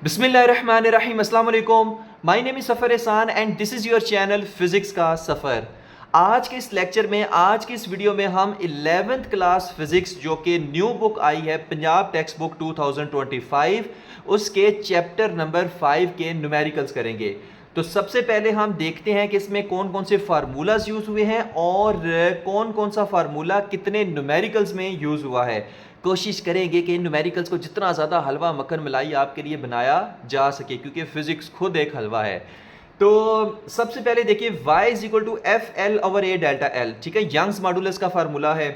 बिस्मिल्लाहिर्रहमानिर्रहीम अस्सलाम वालेकुम। माय नेम इज़ सफ़र एहसान and this is your channel physics का सफ़र। आज के इस लेक्चर में, आज की इस वीडियो में हम 11th क्लास फिज़िक्स जो कि न्यू बुक आई है पंजाब टेक्स्ट बुक 2025 उसके चैप्टर नंबर 5 के न्यूमेरिकल्स करेंगे। तो सबसे पहले हम देखते हैं कि इसमें कौन कौन से फार्मूलाज यूज़ हुए हैं और कौन कौन सा फार्मूला कितने न्यूमेरिकल्स में यूज़ हुआ है। कोशिश करेंगे कि इन न्यूमेरिकल्स को जितना ज़्यादा हलवा मक्खन मलाई आपके लिए बनाया जा सके, क्योंकि फिज़िक्स खुद एक हलवा है। तो सबसे पहले देखिए y is equal to F L over A delta L, ठीक है, यंग्स मॉडुलस का फार्मूला है।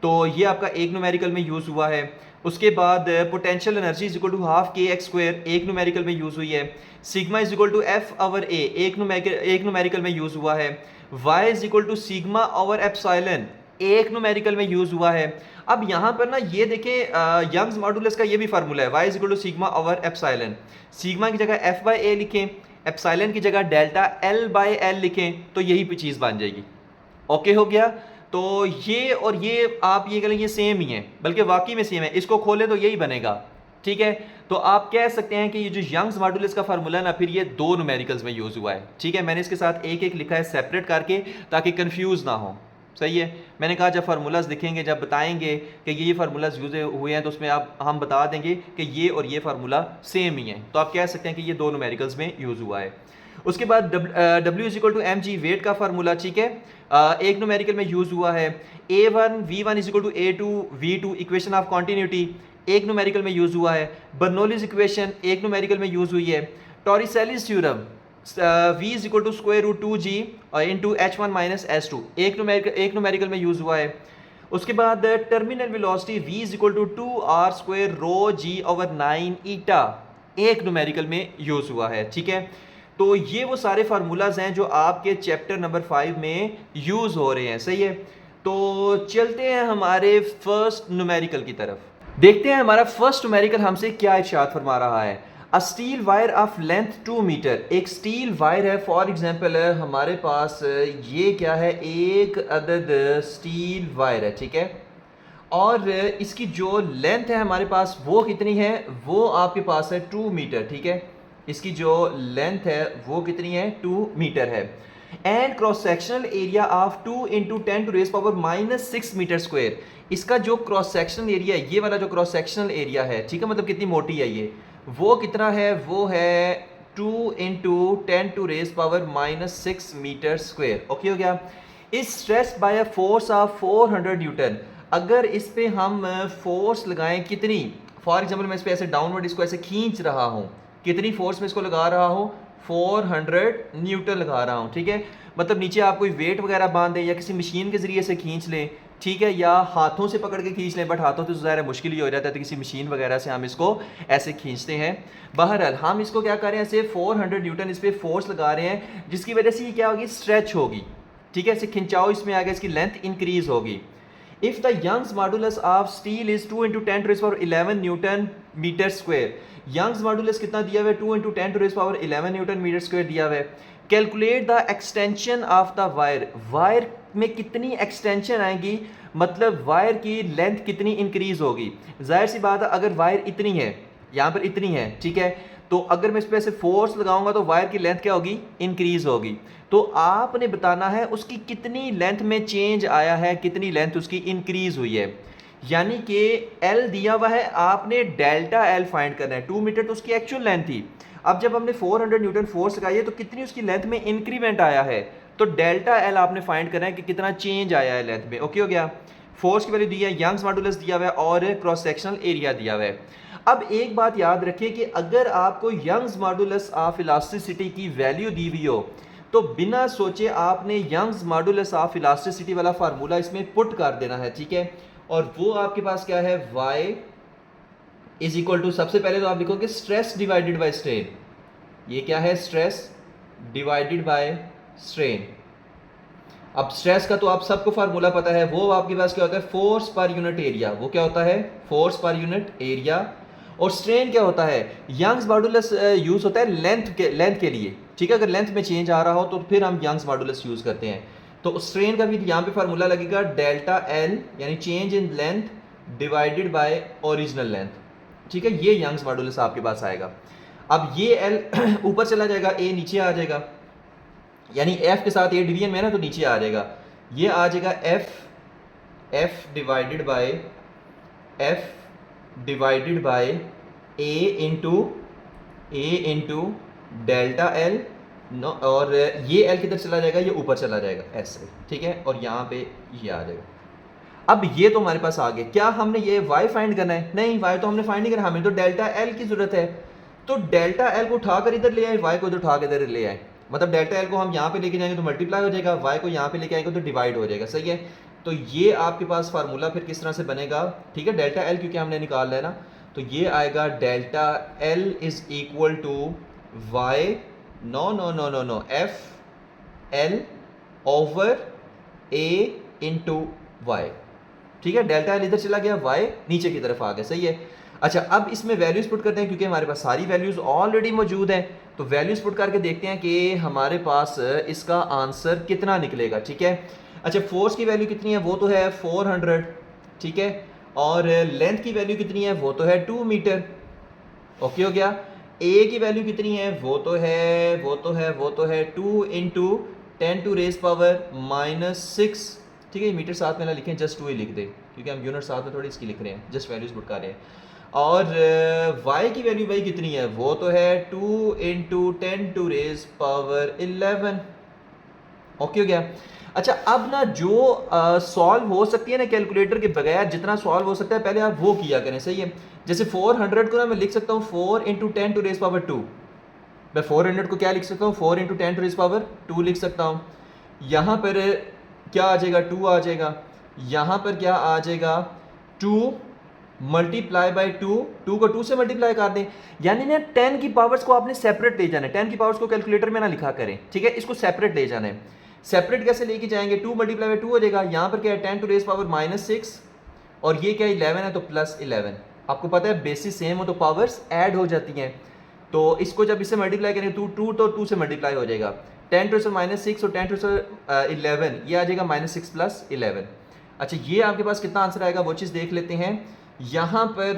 तो ये आपका एक न्यूमेरिकल में यूज़ हुआ है। उसके बाद potential energy is equal to half k x square एक न्यूमेरिकल में यूज़ हुई है। Sigma is equal to F over A एक न्यूमेरिकल में यूज़ हुआ है। y is equal to sigma over epsilon एक न्यूमेरिकल में यूज़ हुआ है। अब यहाँ पर ना ये देखें यंग्स मॉडुलस का ये भी फार्मूला है, y is equal to sigma over epsilon. Sigma की जगह f बाई ए लिखें, एप्सिलॉन की जगह डेल्टा l बाई एल लिखें, तो यही पे चीज़ बन जाएगी। ओके हो गया। तो ये और ये आप ये कहें ये सेम ही है, बल्कि वाकई में सेम है। इसको खोलें तो यही बनेगा, ठीक है। तो आप कह सकते हैं कि ये जो यंग्स मॉडुलस का फार्मूला है ना, फिर ये दो न्यूमेरिकल्स में यूज़ हुआ है, ठीक है। मैंने इसके साथ एक एक लिखा है सेपरेट करके, ताकि कंफ्यूज ना हो। सही है। मैंने कहा जब फार्मूलाज दिखेंगे, जब बताएंगे कि ये फार्मूलाज यूज हुए हैं, तो उसमें आप हम बता देंगे कि ये और ये फार्मूला सेम ही है। तो आप कह सकते हैं कि ये दो न्यूमेरिकल्स में यूज़ हुआ है। उसके बाद W is equal to M G weight का फार्मूला, ठीक है, एक न्यूमेरिकल में यूज़ हुआ है। A1 V1 is equal to A2 V2 equation of continuity एक न्यूमेरिकल में यूज़ हुआ है। बर्नौलीज इक्वेशन एक न्यूमेरिकल में यूज़ हुई है। Torricelli's theorem v is equal to square root 2g into H1 minus H2 एक न्यूमेरिकल में यूज़ हुआ है। उसके बाद terminal velocity v is equal to 2r square rho g over 9 eta एक न्यूमेरिकल में यूज़ हुआ है, ठीक है। तो ये वो सारे फार्मूलाज हैं जो आपके चैप्टर नंबर 5 में यूज़ हो रहे हैं, सही है। तो चलते हैं हमारे फर्स्ट न्यूमेरिकल की तरफ, देखते हैं हमारा फर्स्ट न्यूमेरिकल हमसे क्या इरशाद फरमा रहा है। A steel wire of length 2 metre, एक स्टील वायर है। फॉर एग्जांपल हमारे पास ये क्या है, एक अदद स्टील वायर है, ठीक है। और इसकी जो लेंथ है हमारे पास वो कितनी है, वो आपके पास है 2 मीटर, ठीक है। इसकी जो लेंथ है वो कितनी है, 2 मीटर है। And cross sectional area of 2 into 10 to raise power minus 6 metre square. इसका जो क्रॉस सेक्शनल एरिया है, ये वाला जो क्रॉस सेक्शनल एरिया है, ठीक है, मतलब कितनी मोटी है ये, वो कितना है, वो है 2 into 10 to raise power minus 6 metre square. Okay हो गया। Is stressed by a force of 400 newton. अगर इस पे हम फोर्स लगाएं कितनी, फॉर एग्जांपल मैं इस पे ऐसे डाउनवर्ड इसको ऐसे खींच रहा हूँ, कितनी फोर्स में इसको लगा रहा हूँ, 400 न्यूटन लगा रहा हूँ, ठीक है। मतलब नीचे आप कोई वेट वगैरह बांध दें या किसी मशीन के जरिए से खींच लें, ठीक है, या हाथों से पकड़ के खींच लें, बट हाथों से ज़्यादा मुश्किल ही हो जाता है, तो किसी मशीन वगैरह से हम इसको ऐसे खींचते हैं। बहरहाल हम इसको क्या कर रहे हैं, ऐसे 400 न्यूटन इस पर फोर्स लगा रहे हैं, जिसकी वजह से ये क्या होगी, स्ट्रेच होगी, ठीक है। ऐसे खिंचाव इसमें आ गया, इसकी लेंथ इंक्रीज होगी। If the Young's modulus of steel is 2 into 10 to raise power 11 newton metre square. Young's modulus कितना दिया हुआ है, 2 into 10 to raise power 11 newton metre square दिया हुआ है। Calculate the extension of the wire, wire में कितनी एक्सटेंशन आएगी, मतलब वायर की लेंथ कितनी इंक्रीज होगी। जाहिर सी बात है, अगर वायर इतनी है, यहाँ पर इतनी है, ठीक है, तो अगर मैं इस पर ऐसे फोर्स लगाऊंगा तो वायर की लेंथ क्या होगी, इंक्रीज होगी। तो आपने बताना है उसकी कितनी लेंथ में चेंज आया है, कितनी लेंथ उसकी इंक्रीज हुई है। यानी कि L दिया हुआ है, आपने डेल्टा L फाइंड करना है। 2 मीटर तो उसकी एक्चुअल लेंथ थी। अब जब हमने 400 न्यूटन फोर्स लगाई है, तो कितनी उसकी लेंथ में इंक्रीमेंट आया है, तो डेल्टा L आपने फाइंड करना है कि कितना चेंज आया है लेंथ में। ओके हो गया। फोर्स की वैल्यू दी है, यंग्स मॉडुलस दिया हुआ है और क्रॉस सेक्शनल एरिया दिया हुआ है। अब एक बात याद रखिए कि अगर आपको यंग्स मॉडुलस ऑफ इलास्टिसिटी की वैल्यू दी हुई हो, तो बिना सोचे आपने यंग्स मॉडुलस ऑफ इलास्टिसिटी वाला फार्मूला इसमें पुट कर देना है, ठीक है। और वो आपके पास क्या है, y इज इक्वल टू, सबसे पहले तो आप लिखोगे स्ट्रेस डिवाइडेड बाय स्ट्रेन। ये क्या है, स्ट्रेस डिवाइडेड बाय स्ट्रेन। अब स्ट्रेस का तो आप सबको फार्मूला पता है, वो आपके पास क्या होता है, फोर्स पर यूनिट एरिया। वो क्या होता है, फोर्स पर यूनिट एरिया। और स्ट्रेन क्या होता है, यंग्स मॉडुलस यूज होता है लेंथ के लिए, ठीक है। अगर लेंथ में चेंज आ रहा हो तो फिर हम यंग्स मॉडुलस यूज करते हैं। तो स्ट्रेन का भी यहाँ पे फार्मूला लगेगा डेल्टा एल, यानी change in length divided by original length, ठीक है। ये यंग्स मॉडुलस आपके पास आएगा। अब ये एल ऊपर चला जाएगा, ए नीचे आ जाएगा, यानी एफ के साथ ए डिवीजन में है ना, तो नीचे आ जाएगा, ये आ जाएगा F divided by A into delta L, और ये एल किधर चला जाएगा, ये ऊपर चला जाएगा ऐसे, ठीक है, और यहाँ पे ये आ जाएगा। अब ये तो हमारे पास आ गया। क्या हमने ये y फाइंड करना है? नहीं, y तो हमने फाइंड नहीं करना, हमें तो डेल्टा एल की जरूरत है। तो डेल्टा एल को उठाकर इधर ले आए, y को इधर उठा के इधर ले आए, मतलब डेल्टा एल को हम यहाँ पे लेके जाएंगे तो मल्टीप्लाई हो जाएगा, y को यहाँ पे लेके आएंगे तो डिवाइड हो जाएगा, सही है। तो ये आपके पास फार्मूला फिर किस तरह से बनेगा, ठीक है, डेल्टा एल क्योंकि हमने निकालना है ना, तो ये आएगा delta L is equal to Y, no F L over A into Y, ठीक है। डेल्टा एल इधर चला गया, वाई नीचे की तरफ आ गया, सही है। अच्छा, अब इसमें वैल्यूज पुट करते हैं क्योंकि हमारे पास सारी वैल्यूज ऑलरेडी मौजूद हैं, तो वैल्यूज पुट करके देखते हैं कि हमारे पास इसका आंसर कितना निकलेगा, ठीक है। अच्छा, फोर्स की वैल्यू कितनी है, वो तो है 400, ठीक है, और लेंथ की वैल्यू कितनी है, वो तो है 2 मीटर, ओके हो गया। ए की वैल्यू कितनी है, वो तो है 2 इंटू 10 टू रेज पावर -6, ठीक है, मीटर साथ में ना लिखें, जस्ट 2 ही लिख दें क्योंकि हम यूनिट साथ में थोड़ी इसकी लिख रहे हैं, जस्ट वैल्यूज पुट कर रहे हैं। और y की वैल्यू भाई कितनी है, वो तो है 2 into 10 to raise power 11, okay हो गया। अच्छा, अब ना जो सॉल्व हो सकती है ना कैलकुलेटर के बगैर, जितना सॉल्व हो सकता है पहले आप वो किया करें, सही है। जैसे 400 को ना मैं लिख सकता हूँ 4 इंटू 10 टू रेज पावर 2, मैं 400 को क्या लिख सकता हूँ, 4 इंटू 10 टू रेज पावर 2 लिख सकता हूँ। यहाँ पर क्या आ जाएगा, 2 आ जाएगा, यहाँ पर क्या आ जाएगा, 2 मल्टीप्लाई बाई 2 को 2 से मल्टीप्लाई कर दें, यानी ना 10 की पावर्स को आपने सेपरेट ले जाना है, 10 की पावर्स को कैलकुलेटर में ना लिखा करें, ठीक है, इसको सेपरेट ले जाना है। सेपरेट कैसे लेके जाएंगे, 2 मल्टीप्लाई बाई 2 हो जाएगा, यहाँ पर क्या है 10 टू रेज पावर -6, और ये क्या 11 है तो +11, आपको पता है बेसिस सेम हो तो पावर्स ऐड हो जाती हैं, तो इसको जब इससे मल्टीप्लाई करेंगे 2 तो 2 से मल्टीप्लाई हो जाएगा, 10 टू -6 और 10 टू 11, ये आ जाएगा -6 + 11। अच्छा, ये आपके पास कितना आंसर आएगा वो चीज़ देख लेते हैं। यहाँ पर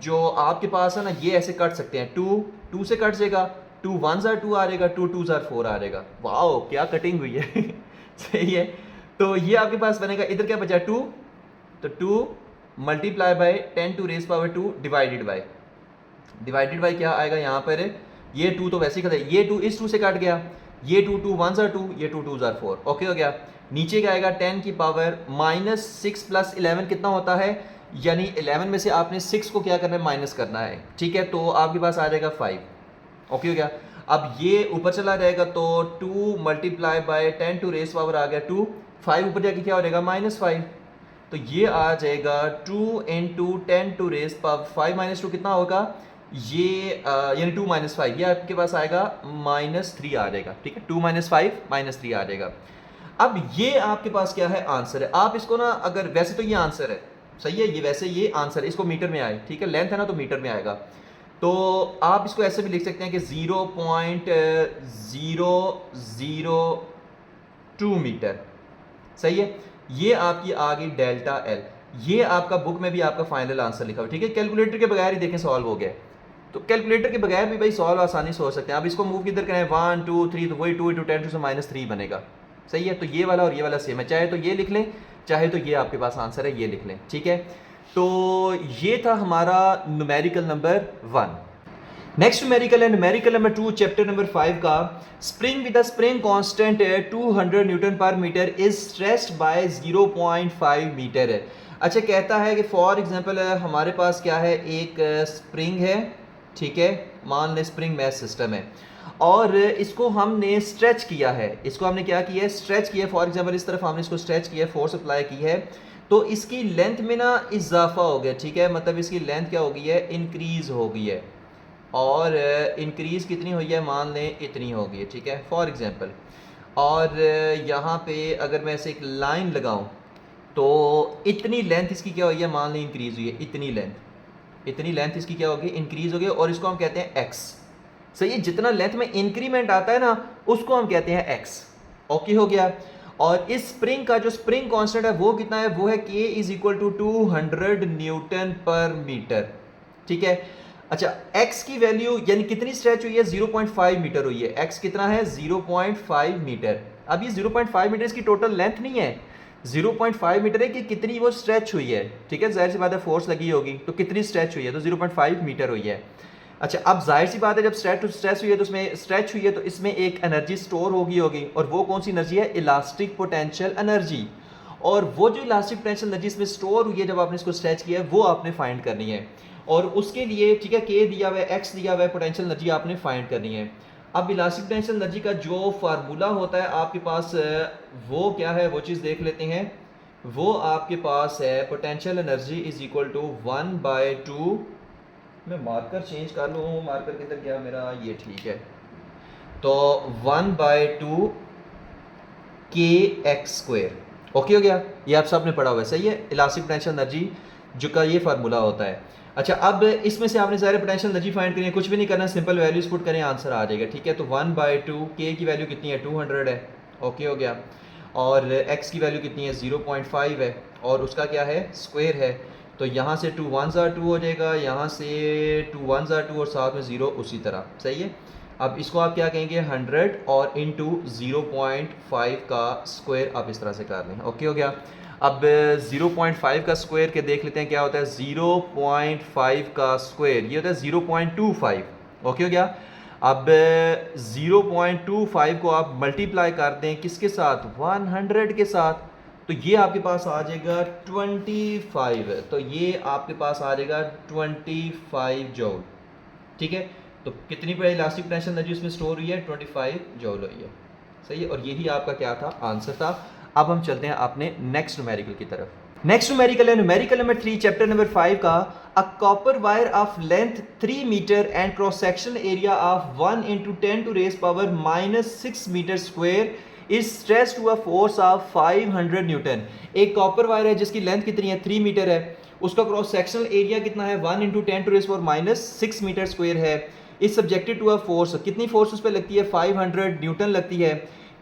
जो आपके पास है ना, ये ऐसे कट सकते हैं, 2 से कट जाएगा, 2 1s are 2 आ जाएगा, 2 2s are 4 आ जाएगा, वाओ क्या कटिंग हुई है सही है। तो ये आपके पास बनेगा, इधर क्या बचा 2, तो 2 multiply by 10 to raise power 2 divided by क्या आएगा यहाँ पर, ये 2 तो वैसे ही खत्म, ये 2 इस 2 से कट गया, ये 2 1s are 2, ये 2 2s are 4, ओके हो गया। नीचे क्या आएगा 10 की पावर -6 + 11 कितना होता है, यानी 11 में से आपने 6 को क्या करना है, माइनस करना है, ठीक है, तो आपके पास आ जाएगा 5, ओके हो गया। अब ये ऊपर चला जाएगा तो 2 multiply by 10 to raise power आ गया 2, 5 ऊपर जाके क्या हो जाएगा -5, तो ये आ जाएगा 2 इंटू 10 टू रेज पावर 5 -2 कितना होगा, ये यानी 2 - 5, ये आपके पास आएगा -3 आ जाएगा, ठीक है, 2 - 5 -3 आ जाएगा। अब ये आपके पास क्या है, आंसर है। आप इसको ना, अगर वैसे तो ये आंसर है, सही है, ये वैसे ये आंसर है, इसको मीटर में आए, ठीक है, लेंथ है ना तो मीटर में आएगा, तो आप इसको ऐसे भी लिख सकते हैं कि 0.002 मीटर, सही है। ये आपकी आ गई डेल्टा एल, ये आपका बुक में भी आपका फाइनल आंसर लिखा हुआ, ठीक है। कैलकुलेटर के बगैर ही देखें सॉल्व हो गया, तो कैलकुलेटर के बगैर भी भाई सॉल्व आसानी से हो सकते हैं। आप इसको मूव किधर करें, 1 2 3, तो वही 2 इंटू 10 टू -3 बनेगा, सही है। तो ये वाला और ये वाला सेम है, चाहे तो ये लिख लें, चाहे तो ये आपके पास आंसर है, ये लिख लें, ठीक है। तो ये था हमारा न्यूमेरिकल नंबर 1। नेक्स्ट न्यूमेरिकल है न्यूमेरिकल नंबर 2 चैप्टर नंबर 5 का। Spring with a spring constant 200 newton पर metre is stressed by 0.5 metre है। अच्छा, कहता है कि फॉर एग्जांपल हमारे पास क्या है, एक स्प्रिंग है, ठीक है, मान लें स्प्रिंग मैथ सिस्टम है, और इसको हमने स्ट्रेच किया है, इसको हमने क्या किया है, स्ट्रेच किया है। फॉर एग्जांपल इस तरफ हमने इसको स्ट्रेच किया है, फोर्स अप्लाई की है, तो इसकी लेंथ में ना इजाफा हो गया, ठीक है, मतलब इसकी लेंथ क्या हो गई है, इंक्रीज हो गई है, और इंक्रीज कितनी हुई है, मान लें इतनी हो गई है, ठीक है, फॉर एग्जांपल। और यहाँ पे अगर मैं ऐसे एक लाइन लगाऊं तो इतनी लेंथ इसकी क्या हुई है, मान लें इंक्रीज हुई है, इतनी लेंथ इसकी क्या होगी, इंक्रीज हो गई, और इसको हम कहते हैं एक्स, सही है। जितना लेंथ में इंक्रीमेंट आता है ना उसको हम कहते हैं एक्स, ओके हो गया। और इस स्प्रिंग का जो स्प्रिंग कांस्टेंट है वो कितना है, वो है k = 200 न्यूटन पर मीटर, ठीक है। अच्छा x की वैल्यू यानी कितनी स्ट्रेच हुई है, 0.5 मीटर हुई है। x कितना है, 0.5 मीटर। अब ये 0.5 मीटर इसकी टोटल लेंथ नहीं है, 0.5 मीटर है कि कितनी वो स्ट्रेच हुई है। ठीक है, जाहिर सी बात है फोर्स लगी होगी तो कितनी स्ट्रेच हुई है, तो 0.5 मीटर हुई है। अच्छा अब जाहिर सी बात है जब स्ट्रेच हुई है तो उसमें स्ट्रेच हुई है तो इसमें एक एनर्जी स्टोर होगी और वो कौन सी एनर्जी है, इलास्टिक पोटेंशियल एनर्जी। और वो जो इलास्टिक पोटेंशियल एनर्जी इसमें स्टोर हुई है जब आपने इसको स्ट्रेच किया है वो आपने फाइंड करनी है। और उसके लिए ठीक है के दिया हुआ है, एक्स दिया हुआ है, पोटेंशियल एनर्जी आपने फाइंड करनी है। अब इलास्टिक पोटेंशियल एनर्जी का जो फार्मूला होता है आपके पास वो क्या है, वो चीज़ देख लेते हैं। वो आपके पास है potential energy is equal to 1/2, मैं मार्कर चेंज कर लूँ, मार्कर किधर गया मेरा, ये ठीक है। तो 1/2 के एक्स स्क्वेयर, ओके हो गया। ये आप सब ने पढ़ा हुआ है, सही है। इलास्टिक पोटेंशियल एनर्जी जो का ये फार्मूला होता है। अच्छा अब इसमें से आपने सारे पोटेंशियल एनर्जी फाइंड करनी है, कुछ भी नहीं करना, सिंपल वैल्यूज पुट करें, आंसर आ जाएगा। ठीक है, तो 1/2 के की वैल्यू कितनी है, 200 है, ओके हो गया। और x की वैल्यू कितनी है, 0.5 है, और उसका क्या है, स्क्वायर है। तो यहाँ से 2 1s are 2 हो जाएगा, यहाँ से 2 1s are 2 और साथ में 0 उसी तरह, सही है। अब इसको आप क्या कहेंगे, 100 और इंटू 0.5 का स्क्वायर आप इस तरह से कर लें, ओके हो गया। अब 0.5 का स्क्वायर के देख लेते हैं क्या होता है, 0.5 का स्क्वायर ये होता है 0.25, ओके हो गया। अब 0.25 को आप मल्टीप्लाई कर दें किसके साथ, 100 के साथ, तो ये आपके पास आ जाएगा 25, तो ये आपके पास आ जाएगा 25 जूल। ठीक है, तो कितनी पर इलास्टिक पोटेंशियल एनर्जी उसमें स्टोर हुई है, 25 जूल हुई है, सही है। और यही आपका क्या था, आंसर था। अब हम चलते हैं अपने नेक्स्ट न्यूमेरिकल की तरफ। नेक्स्ट न्यूमेरिकल है न्यूमेरिकल नंबर 3 चैप्टर नंबर 5 का। A copper wire of length 3 metre and cross sectional area of 1 × 10⁻⁻⁶ metre square is stressed to a force of 500 newton. एक कॉपर वायर है जिसकी लेंथ कितनी है, 3 metre है, उसका क्रॉस सेक्शनल एरिया कितना है, 1 × 10⁻⁻⁶ मीटर स्क्वायर है। Is subjected to a force, कितनी फोर्स उस पर लगती है, 500 न्यूटन लगती है।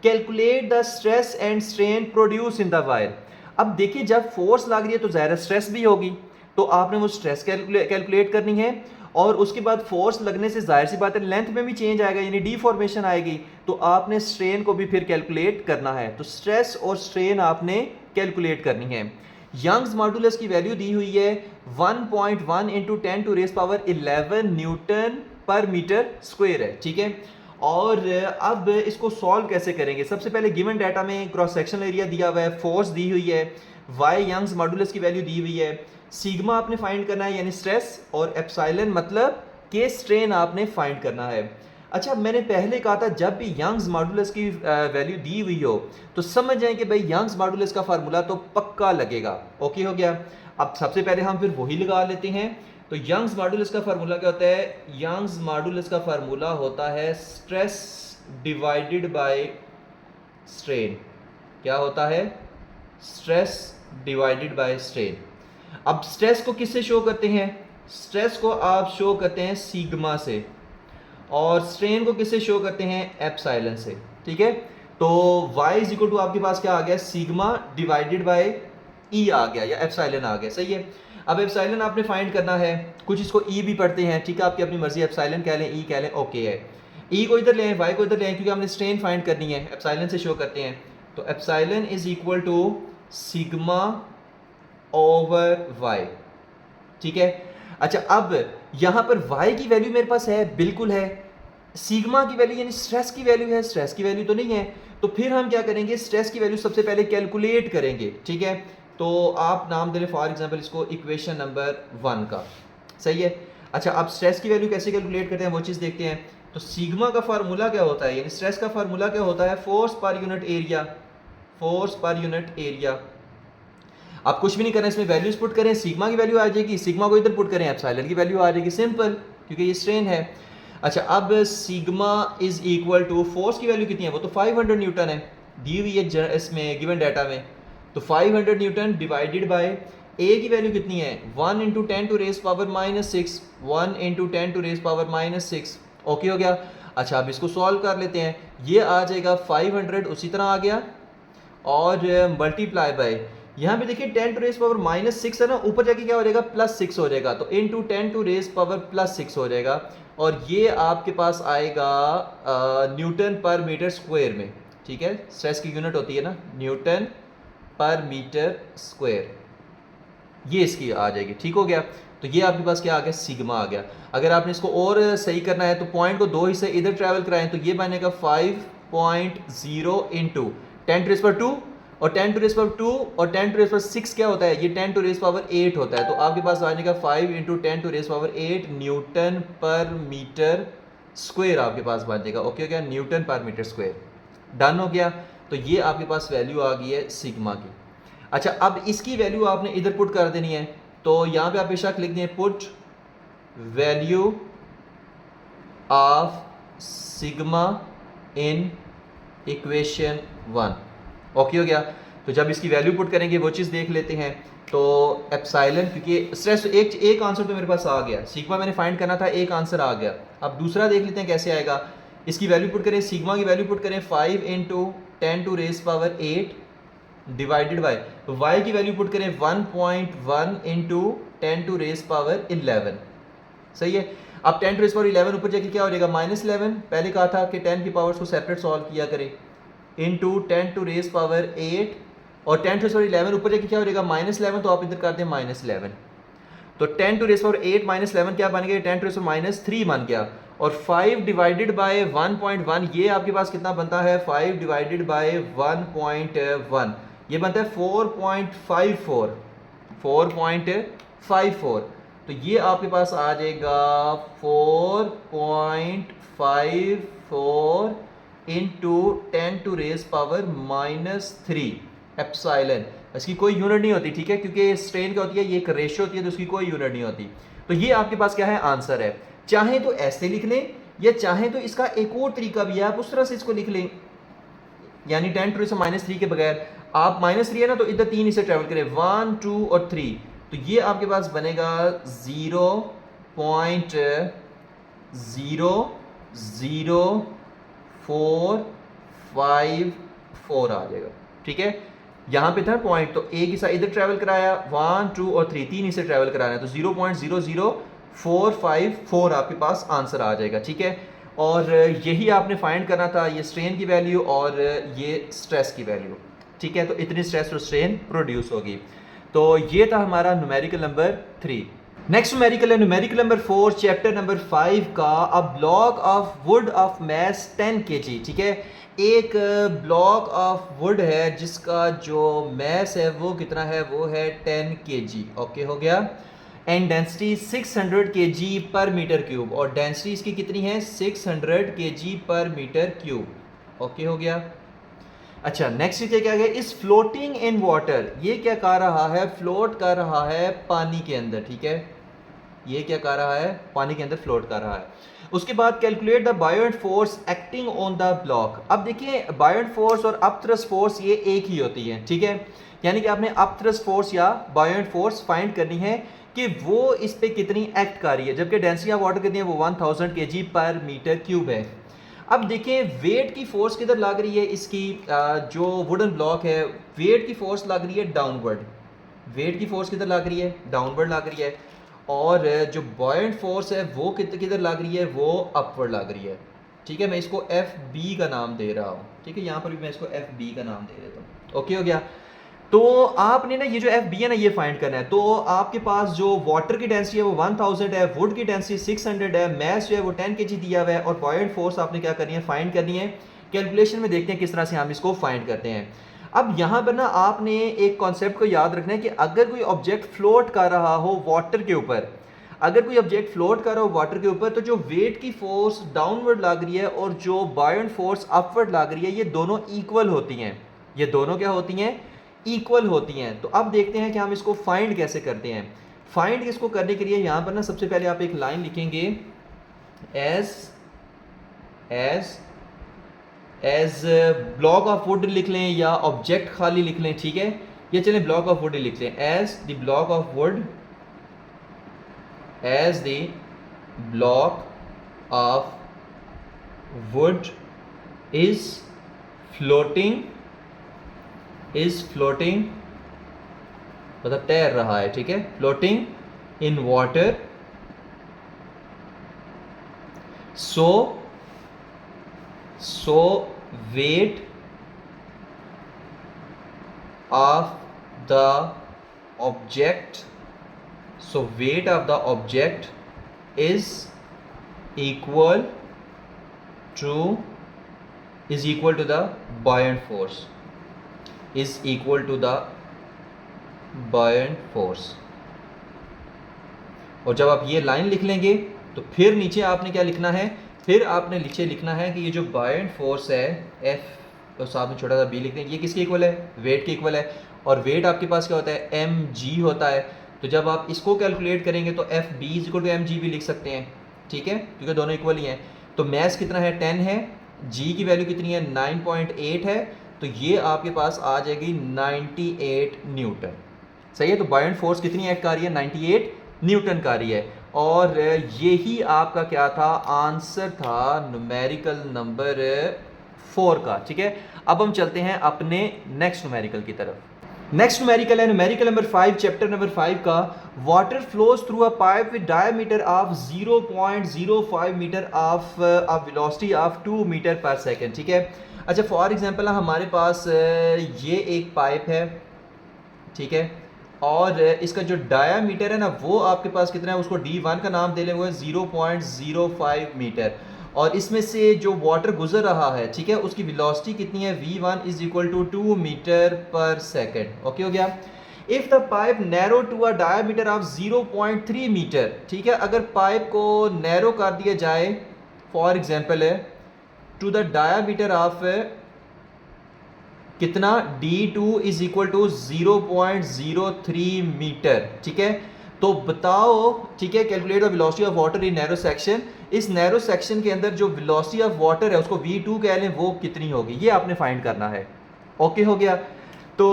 Calculate the stress and strain produce in the wire. अब देखिए जब फोर्स लग रही है तो ज़ाहिर स्ट्रेस भी होगी, तो आपने वो स्ट्रेस कैलकुलेट करनी है। और उसके बाद फोर्स लगने से जाहिर सी बात है लेंथ में भी चेंज आएगा, यानी डीफॉर्मेशन आएगी, तो आपने स्ट्रेन को भी फिर कैलकुलेट करना है। तो स्ट्रेस और स्ट्रेन आपने कैलकुलेट करनी है। यंग्स मॉडुलस की वैल्यू दी हुई है 1.1 × 10⁻11 न्यूटन पर मीटर स्क्वायर है, ठीक है। और अब इसको सॉल्व कैसे करेंगे, सबसे पहले गिवन डाटा में क्रॉस सेक्शनल एरिया दिया हुआ है, फोर्स दी हुई है, वाई यंग्स मॉडुलस की वैल्यू दी हुई है, सिग्मा आपने फाइंड करना है यानी स्ट्रेस, और एप्सिलॉन मतलब के स्ट्रेन आपने फाइंड करना है। अच्छा मैंने पहले कहा था जब भी यंग्स मॉडुलस की वैल्यू दी हुई हो तो समझ जाएं कि भाई यंग्स मॉडुलस का फार्मूला तो पक्का लगेगा, ओके हो गया। अब सबसे पहले हम फिर वही लगा लेते हैं। तो यंग्स मॉडुलस का फार्मूला क्या होता है, यंग्स मॉडुलस का फार्मूला होता है स्ट्रेस डिवाइडेड बाय स्ट्रेन। क्या होता है, स्ट्रेस डिवाइडेड बाय स्ट्रेन। अब स्ट्रेस को किससे शो करते हैं, स्ट्रेस को आप शो करते हैं सिग्मा से, और स्ट्रेन को किससे शो करते हैं, एप्सिलॉन से, ठीक है। तो y इज इक्वल टू आपके पास क्या आ गया, सिग्मा डिवाइडेड बाय ई आ गया या एप्सिलॉन आ गया, सही है। अब एप्सिलॉन आपने फाइंड करना है, कुछ इसको ई भी पढ़ते हैं, ठीक है, आपकी अपनी मर्जी, एप्सिलॉन कह लें ई कह लें, ओके है। ई को इधर ले आए, वाई को इधर ले आए, क्योंकि हमने स्ट्रेन फाइंड करनी है, एप्सिलॉन से शो करते हैं। तो epsilon is equal to sigma over Y, ठीक है। अच्छा अब यहां पर y की वैल्यू मेरे पास है, बिल्कुल है, सिग्मा की वैल्यू यानी स्ट्रेस की वैल्यू है, स्ट्रेस की वैल्यू तो नहीं है। तो फिर हम क्या करेंगे, स्ट्रेस की वैल्यू सबसे पहले कैलकुलेट करेंगे, ठीक है। तो आप नाम दे फॉर एग्जांपल इसको इक्वेशन नंबर 1 का, सही है। अच्छा अब स्ट्रेस की वैल्यू कैसे कैलकुलेट करते हैं वो चीज़ देखते हैं। तो सिग्मा का फार्मूला क्या होता है, यानी स्ट्रेस का फार्मूला क्या होता है, force per unit area, force per unit area. आप कुछ भी नहीं करें, इसमें वैल्यूज पुट करें, सिग्मा की वैल्यू आ जाएगी, सिग्मा को इधर पुट करें, एप्सिलॉन की वैल्यू आ जाएगी, सिंपल, क्योंकि ये स्ट्रेन है। अच्छा अब sigma is equal to force की वैल्यू कितनी है, वो तो 500 न्यूटन है, दी हुई है इसमें गिवन डाटा में। तो 500 न्यूटन डिवाइडेड बाय ए की वैल्यू कितनी है, 1 × 10⁻⁻6, 1 × 10⁻⁻6, ओके हो गया। अच्छा अब इसको सॉल्व कर लेते हैं, ये आ जाएगा 500 उसी तरह आ गया, और मल्टीप्लाई बाय यहाँ पे देखिए 10 टू रेज पावर -6 है ना, ऊपर जाके क्या हो जाएगा +6 हो जाएगा, तो इनटू 10 टू रेज पावर +6 हो जाएगा, और ये आपके पास आएगा न्यूटन पर मीटर स्क्वायर में। ठीक है, स्ट्रेस की यूनिट होती है ना न्यूटन पर मीटर स्क्वायर, ये इसकी आ जाएगी। ठीक हो गया, तो ये आपके पास क्या आ गया, सिग्मा आ गया। अगर आपने इसको और सही करना है तो पॉइंट को दो हिस्से इधर ट्रैवल कराएं, तो ये बनेगा 5.0 इंटू 10 टू रेज पावर 2 और 10 टू रेज पावर 2 और 10 टू रेज पावर 6 क्या होता है, ये 10 टू रेज पावर 8 होता है। तो आपके पास आने का 5 into 10 to raise power 8 newton पर मीटर स्क्वायर आपके पास बनेगा। ओके हो गया, न्यूटन पर मीटर स्क्वायर, डन हो गया। तो ये आपके पास वैल्यू आ गई है सिग्मा की। अच्छा, अब इसकी वैल्यू आपने इधर पुट कर देनी है, तो यहां पे आप बेशक लिख दें put value of sigma in equation 1। Okay हो गया, तो जब इसकी वैल्यू पुट करेंगे वो चीज़ देख लेते हैं। तो एप्सिलॉन, क्योंकि स्ट्रेस एक आंसर तो मेरे पास आ गया, सिग्मा मैंने फाइंड करना था, एक आंसर आ गया। अब दूसरा देख लेते हैं कैसे आएगा। इसकी वैल्यू पुट करें, सिग्मा की वैल्यू पुट करें 5 into 10 to raise power 8 divided by, तो y की वैल्यू पुट करें 1.1 इंटू 10 टू रेज पावर 11। सही है, अब 10 टू रेज पावर 11 ऊपर जाके क्या हो जाएगा -11, पहले कहा था कि 10 की पावर्स को सेपरेट सॉल्व किया करें, इंटू 10 टू रेज पावर 8 और 10 टू रेज पावर 11 ऊपर जाके क्या हो जाएगा -11, तो आप इधर कर दें -11, तो 10 टू रेज पावर 8 -11 क्या बन गया, 10 टू रेज पावर -3 बन गया, और 5 डिवाइडेड बाय 1.1 ये आपके पास कितना बनता है, 5 डिवाइडेड बाय 1.1 ये बनता है 4.54। तो ये आपके पास आ जाएगा 4.54 into 10 to raise power -3 epsilon. इसकी कोई यूनिट नहीं होती, ठीक है, क्योंकि स्ट्रेन क्या होती है, ये एक रेशियो होती है, तो उसकी कोई यूनिट नहीं होती। तो ये आपके पास क्या है, आंसर है। चाहे तो ऐसे लिख लें या चाहे तो इसका एक और तरीका भी है, आप उस तरह से इसको लिख लें, यानी 10 टू रेज -3 के बगैर। आप -3 है ना, तो इधर 3 इसे ट्रेवल करें, 1 2 और 3, तो ये आपके पास बनेगा 0.00454 आ जाएगा। ठीक है, यहाँ पे था पॉइंट, तो एक हिस्सा इधर ट्रेवल कराया, 1 2 और 3 तीन इसे ट्रेवल कराना है, तो 0.00454 आपके पास आंसर आ जाएगा। ठीक है, और यही आपने फाइंड करना था, ये स्ट्रेन की वैल्यू और ये स्ट्रेस की वैल्यू। ठीक है, तो इतनी स्ट्रेस और स्ट्रेन प्रोड्यूस होगी। तो ये था हमारा न्यूमेरिकल नंबर 3। नेक्स्ट न्यूमेरिकल है न्यूमेरिकल नंबर 4 चैप्टर नंबर 5 का, a block of would of mass 10 kg। ठीक है, एक ब्लॉक ऑफ वुड है जिसका जो मैस है वो कितना है, वो है 10 kg। ओके हो गया, एंड डेंसिटी 600 kg पर मीटर क्यूब, और डेंसिटी इसकी कितनी है, 600 kg पर मीटर क्यूब। ओके हो गया। अच्छा, नेक्स्ट क्या क्या है, इस फ्लोटिंग इन वाटर, ये क्या कर रहा है, फ्लोट कर रहा है पानी के अंदर। ठीक है, ये क्या कर रहा है, पानी के अंदर फ्लोट कर रहा है। उसके बाद calculate the buoyant force acting on the block. अब देखिए, बायोएंट फोर्स और अपथ्रस्ट फोर्स ये एक ही होती है। ठीक है, यानी कि आपने अपथ्रस्ट फोर्स या बायोएंट फोर्स फाइंड करनी है कि वो इस पे कितनी एक्ट कर रही है, जबकि डेंसिटी ऑफ वाटर कितनी है, वो 1000 kg पर मीटर क्यूब है। अब देखिए, वेट की फोर्स किधर लग रही है, इसकी जो वुडन ब्लॉक है, वेट की फोर्स लग रही है डाउनवर्ड, वेट की फोर्स किधर लग रही है, डाउनवर्ड लग रही है, और जो बॉयंट फोर्स है वो किधर लग रही है, वो अपवर्ड लग रही है। ठीक है, मैं इसको एफ बी का नाम दे रहा हूँ। ठीक है, यहाँ पर भी मैं इसको एफ बी का नाम दे देता हूँ। ओके हो गया, तो आपने ना ये जो एफ बी है ना, ये फाइंड करना है। तो आपके पास जो वाटर की डेंसिटी है वो 1000 है, वुड की डेंसिटी 600 है, मैस जो है वो 10 kg दिया हुआ है, और बॉयंट फोर्स आपने क्या करनी है, फाइंड करनी है। कैलकुलेशन में देखते हैं किस तरह से हम इसको फाइंड करते हैं। अब यहाँ पर ना आपने एक कॉन्सेप्ट को याद रखना है कि अगर कोई ऑब्जेक्ट फ्लोट कर रहा हो वाटर के ऊपर, अगर कोई ऑब्जेक्ट फ्लोट कर रहा हो वाटर के ऊपर, तो जो वेट की फोर्स डाउनवर्ड लग रही है और जो बॉयंट फोर्स अपवर्ड लग रही है, ये दोनों इक्वल होती हैं। ये दोनों क्या होती हैं, इक्वल होती हैं। तो अब देखते हैं कि हम इसको फाइंड कैसे करते हैं। फाइंड इसको करने के लिए यहाँ पर ना सबसे पहले आप एक लाइन लिखेंगे, एज ब्लॉक ऑफ वुड लिख लें या ऑब्जेक्ट खाली लिख लें। ठीक है, ये चले ब्लॉक ऑफ वुड लिख लें, as the block of wood, as the block of wood is floating मतलब तैर रहा है, ठीक है, floating in water, so weight of the object, so weight of the object is equal to the buoyant force, is equal to the buoyant force। और जब आप ये लाइन लिख लेंगे तो फिर नीचे आपने क्या लिखना है, फिर आपने नीचे लिखना है कि ये जो buoyant force है F, तो साथ में छोटा सा b लिख दें, ये किसके इक्वल है, वेट के इक्वल है। और वेट आपके पास क्या होता है, mg होता है। तो जब आप इसको कैलकुलेट करेंगे तो F B is equal to M G भी लिख सकते हैं, ठीक है, क्योंकि दोनों इक्वल ही हैं। तो मैस कितना है, 10 है, जी की वैल्यू कितनी है, 9.8 है, तो ये आपके पास आ जाएगी 98 न्यूटन। सही है, तो बायोंट फोर्स कितनी एक्ट कर रही है, 98 न्यूटन का रही है। और यही आपका क्या था, आंसर था न्यूमेरिकल नंबर 4 का, ठीक है। अब हम चलते हैं अपने नेक्स्ट न्यूमेरिकल की तरफ। नेक्स्ट न्यूमेरिकल है न्यूमेरिकल नंबर 5, चैप्टर नंबर 5 का। Water flows through a pipe with diameter of 0.05 metre of velocity of 2 metre पर सेकेंड, ठीक है। अच्छा, फॉर एग्जांपल हमारे पास ये एक पाइप है, ठीक है, और इसका जो डायामीटर है ना वो आपके पास कितना है, उसको D1 का नाम दे ले, वो है 0.05 मीटर। और इसमें से जो वाटर गुजर रहा है, ठीक है, उसकी वेलोसिटी कितनी है, V1 is equal to 2 metre पर सेकेंड। ओके हो गया। If the pipe narrow to a diameter of 0.3 metre, ठीक है, अगर पाइप को नैरो कर दिया जाए, फॉर एग्जांपल है टू द डायमीटर ऑफ कितना, D2 is equal to 0.03 metre, ठीक है। तो बताओ, ठीक है, calculate the velocity of water in narrow section. इस नैरो सेक्शन के अंदर जो वेलोसिटी ऑफ वाटर है उसको V2 कह लें, वो कितनी होगी, ये आपने फाइंड करना है। ओके हो गया। तो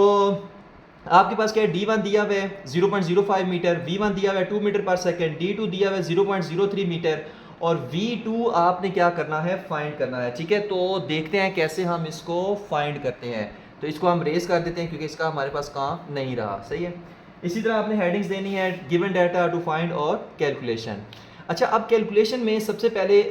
आपके पास क्या है, D1 दिया हुआ है 0.05 मीटर, V1 दिया हुआ है 2 मीटर पर सेकेंड, D2 दिया हुआ है 0.03 मीटर, और V2 आपने क्या करना है, फाइंड करना है, ठीक है। तो देखते हैं कैसे हम इसको फाइंड करते हैं। तो इसको हम रेस कर देते हैं क्योंकि इसका हमारे पास काम नहीं रहा, सही है। इसी तरह आपने हेडिंग्स देनी है, गिवन डाटा टू फाइंड और कैलकुलेशन। अच्छा, अब कैलकुलेशन में सबसे पहले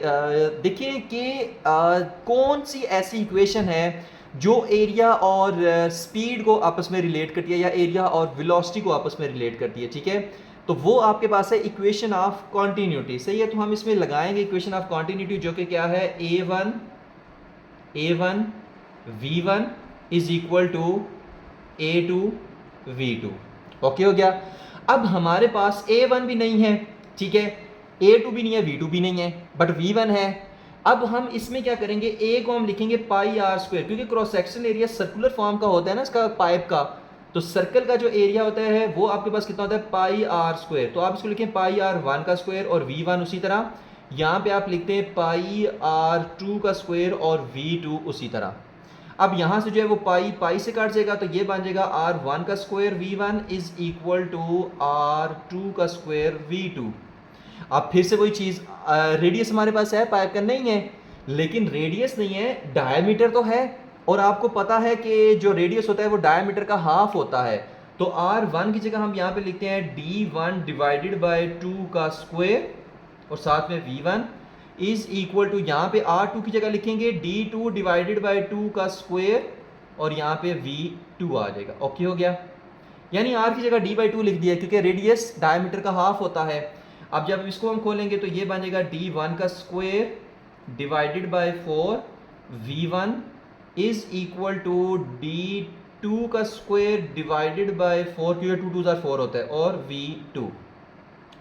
देखिए कि कौन सी ऐसी इक्वेशन है जो एरिया और स्पीड को आपस में रिलेट करती है, या एरिया और वेलोसिटी को आपस में रिलेट करती है, ठीक है। तो वो आपके पास है इक्वेशन ऑफ कॉन्टिन्यूटी, सही है। तो हम इसमें लगाएंगे इक्वेशन ऑफ कॉन्टिन्यूटी, जो कि क्या है, A1 V1 is equal to A2 V2। Okay हो गया। अब हमारे पास A1 भी नहीं है, ठीक है, A2 भी नहीं है, V2 भी नहीं है, बट V1 है। अब हम इसमें क्या करेंगे, A को हम लिखेंगे पाई आर स्क्वायर, क्योंकि cross section area circular form का होता है ना इसका, पाइप का। तो सर्कल का जो एरिया होता है वो आपके पास कितना होता है, पाई आर स्क्वायर। तो आप इसको लिखें पाई आर 1 का स्क्वायर, और V1 उसी तरह। यहाँ पे आप लिखते हैं पाई आर 2 का स्क्वायर, और V2 उसी तरह। अब यहाँ से जो है वो पाई से काट जाएगा, तो ये बन जाएगा R1 का square V1 is equal to R2 का स्क्वायर V2। अब फिर से वही चीज़, रेडियस हमारे पास है, पाइप का नहीं है, लेकिन रेडियस नहीं है, डायमीटर तो है। और आपको पता है कि जो रेडियस होता है वो डायमीटर का हाफ होता है। तो R1 की जगह हम यहाँ पे लिखते हैं D1 डिवाइडेड बाय 2 का स्क्वायर, और साथ में V1 इज इक्वल टू, यहाँ पे R2 की जगह लिखेंगे D2 डिवाइडेड बाय 2 का स्क्वायर, और यहाँ पे V2 आ जाएगा। ओके हो गया। यानी R की जगह D/2 लिख दिया, क्योंकि रेडियस डायमीटर का हाफ होता है। अब जब इसको हम खोलेंगे तो ये बन जाएगा D1 का square divided by 4, V1 is equal to D2 का स्क्वायर डिवाइडेड बाय 4, क्योंकि 2 2 4 होता है, और V2।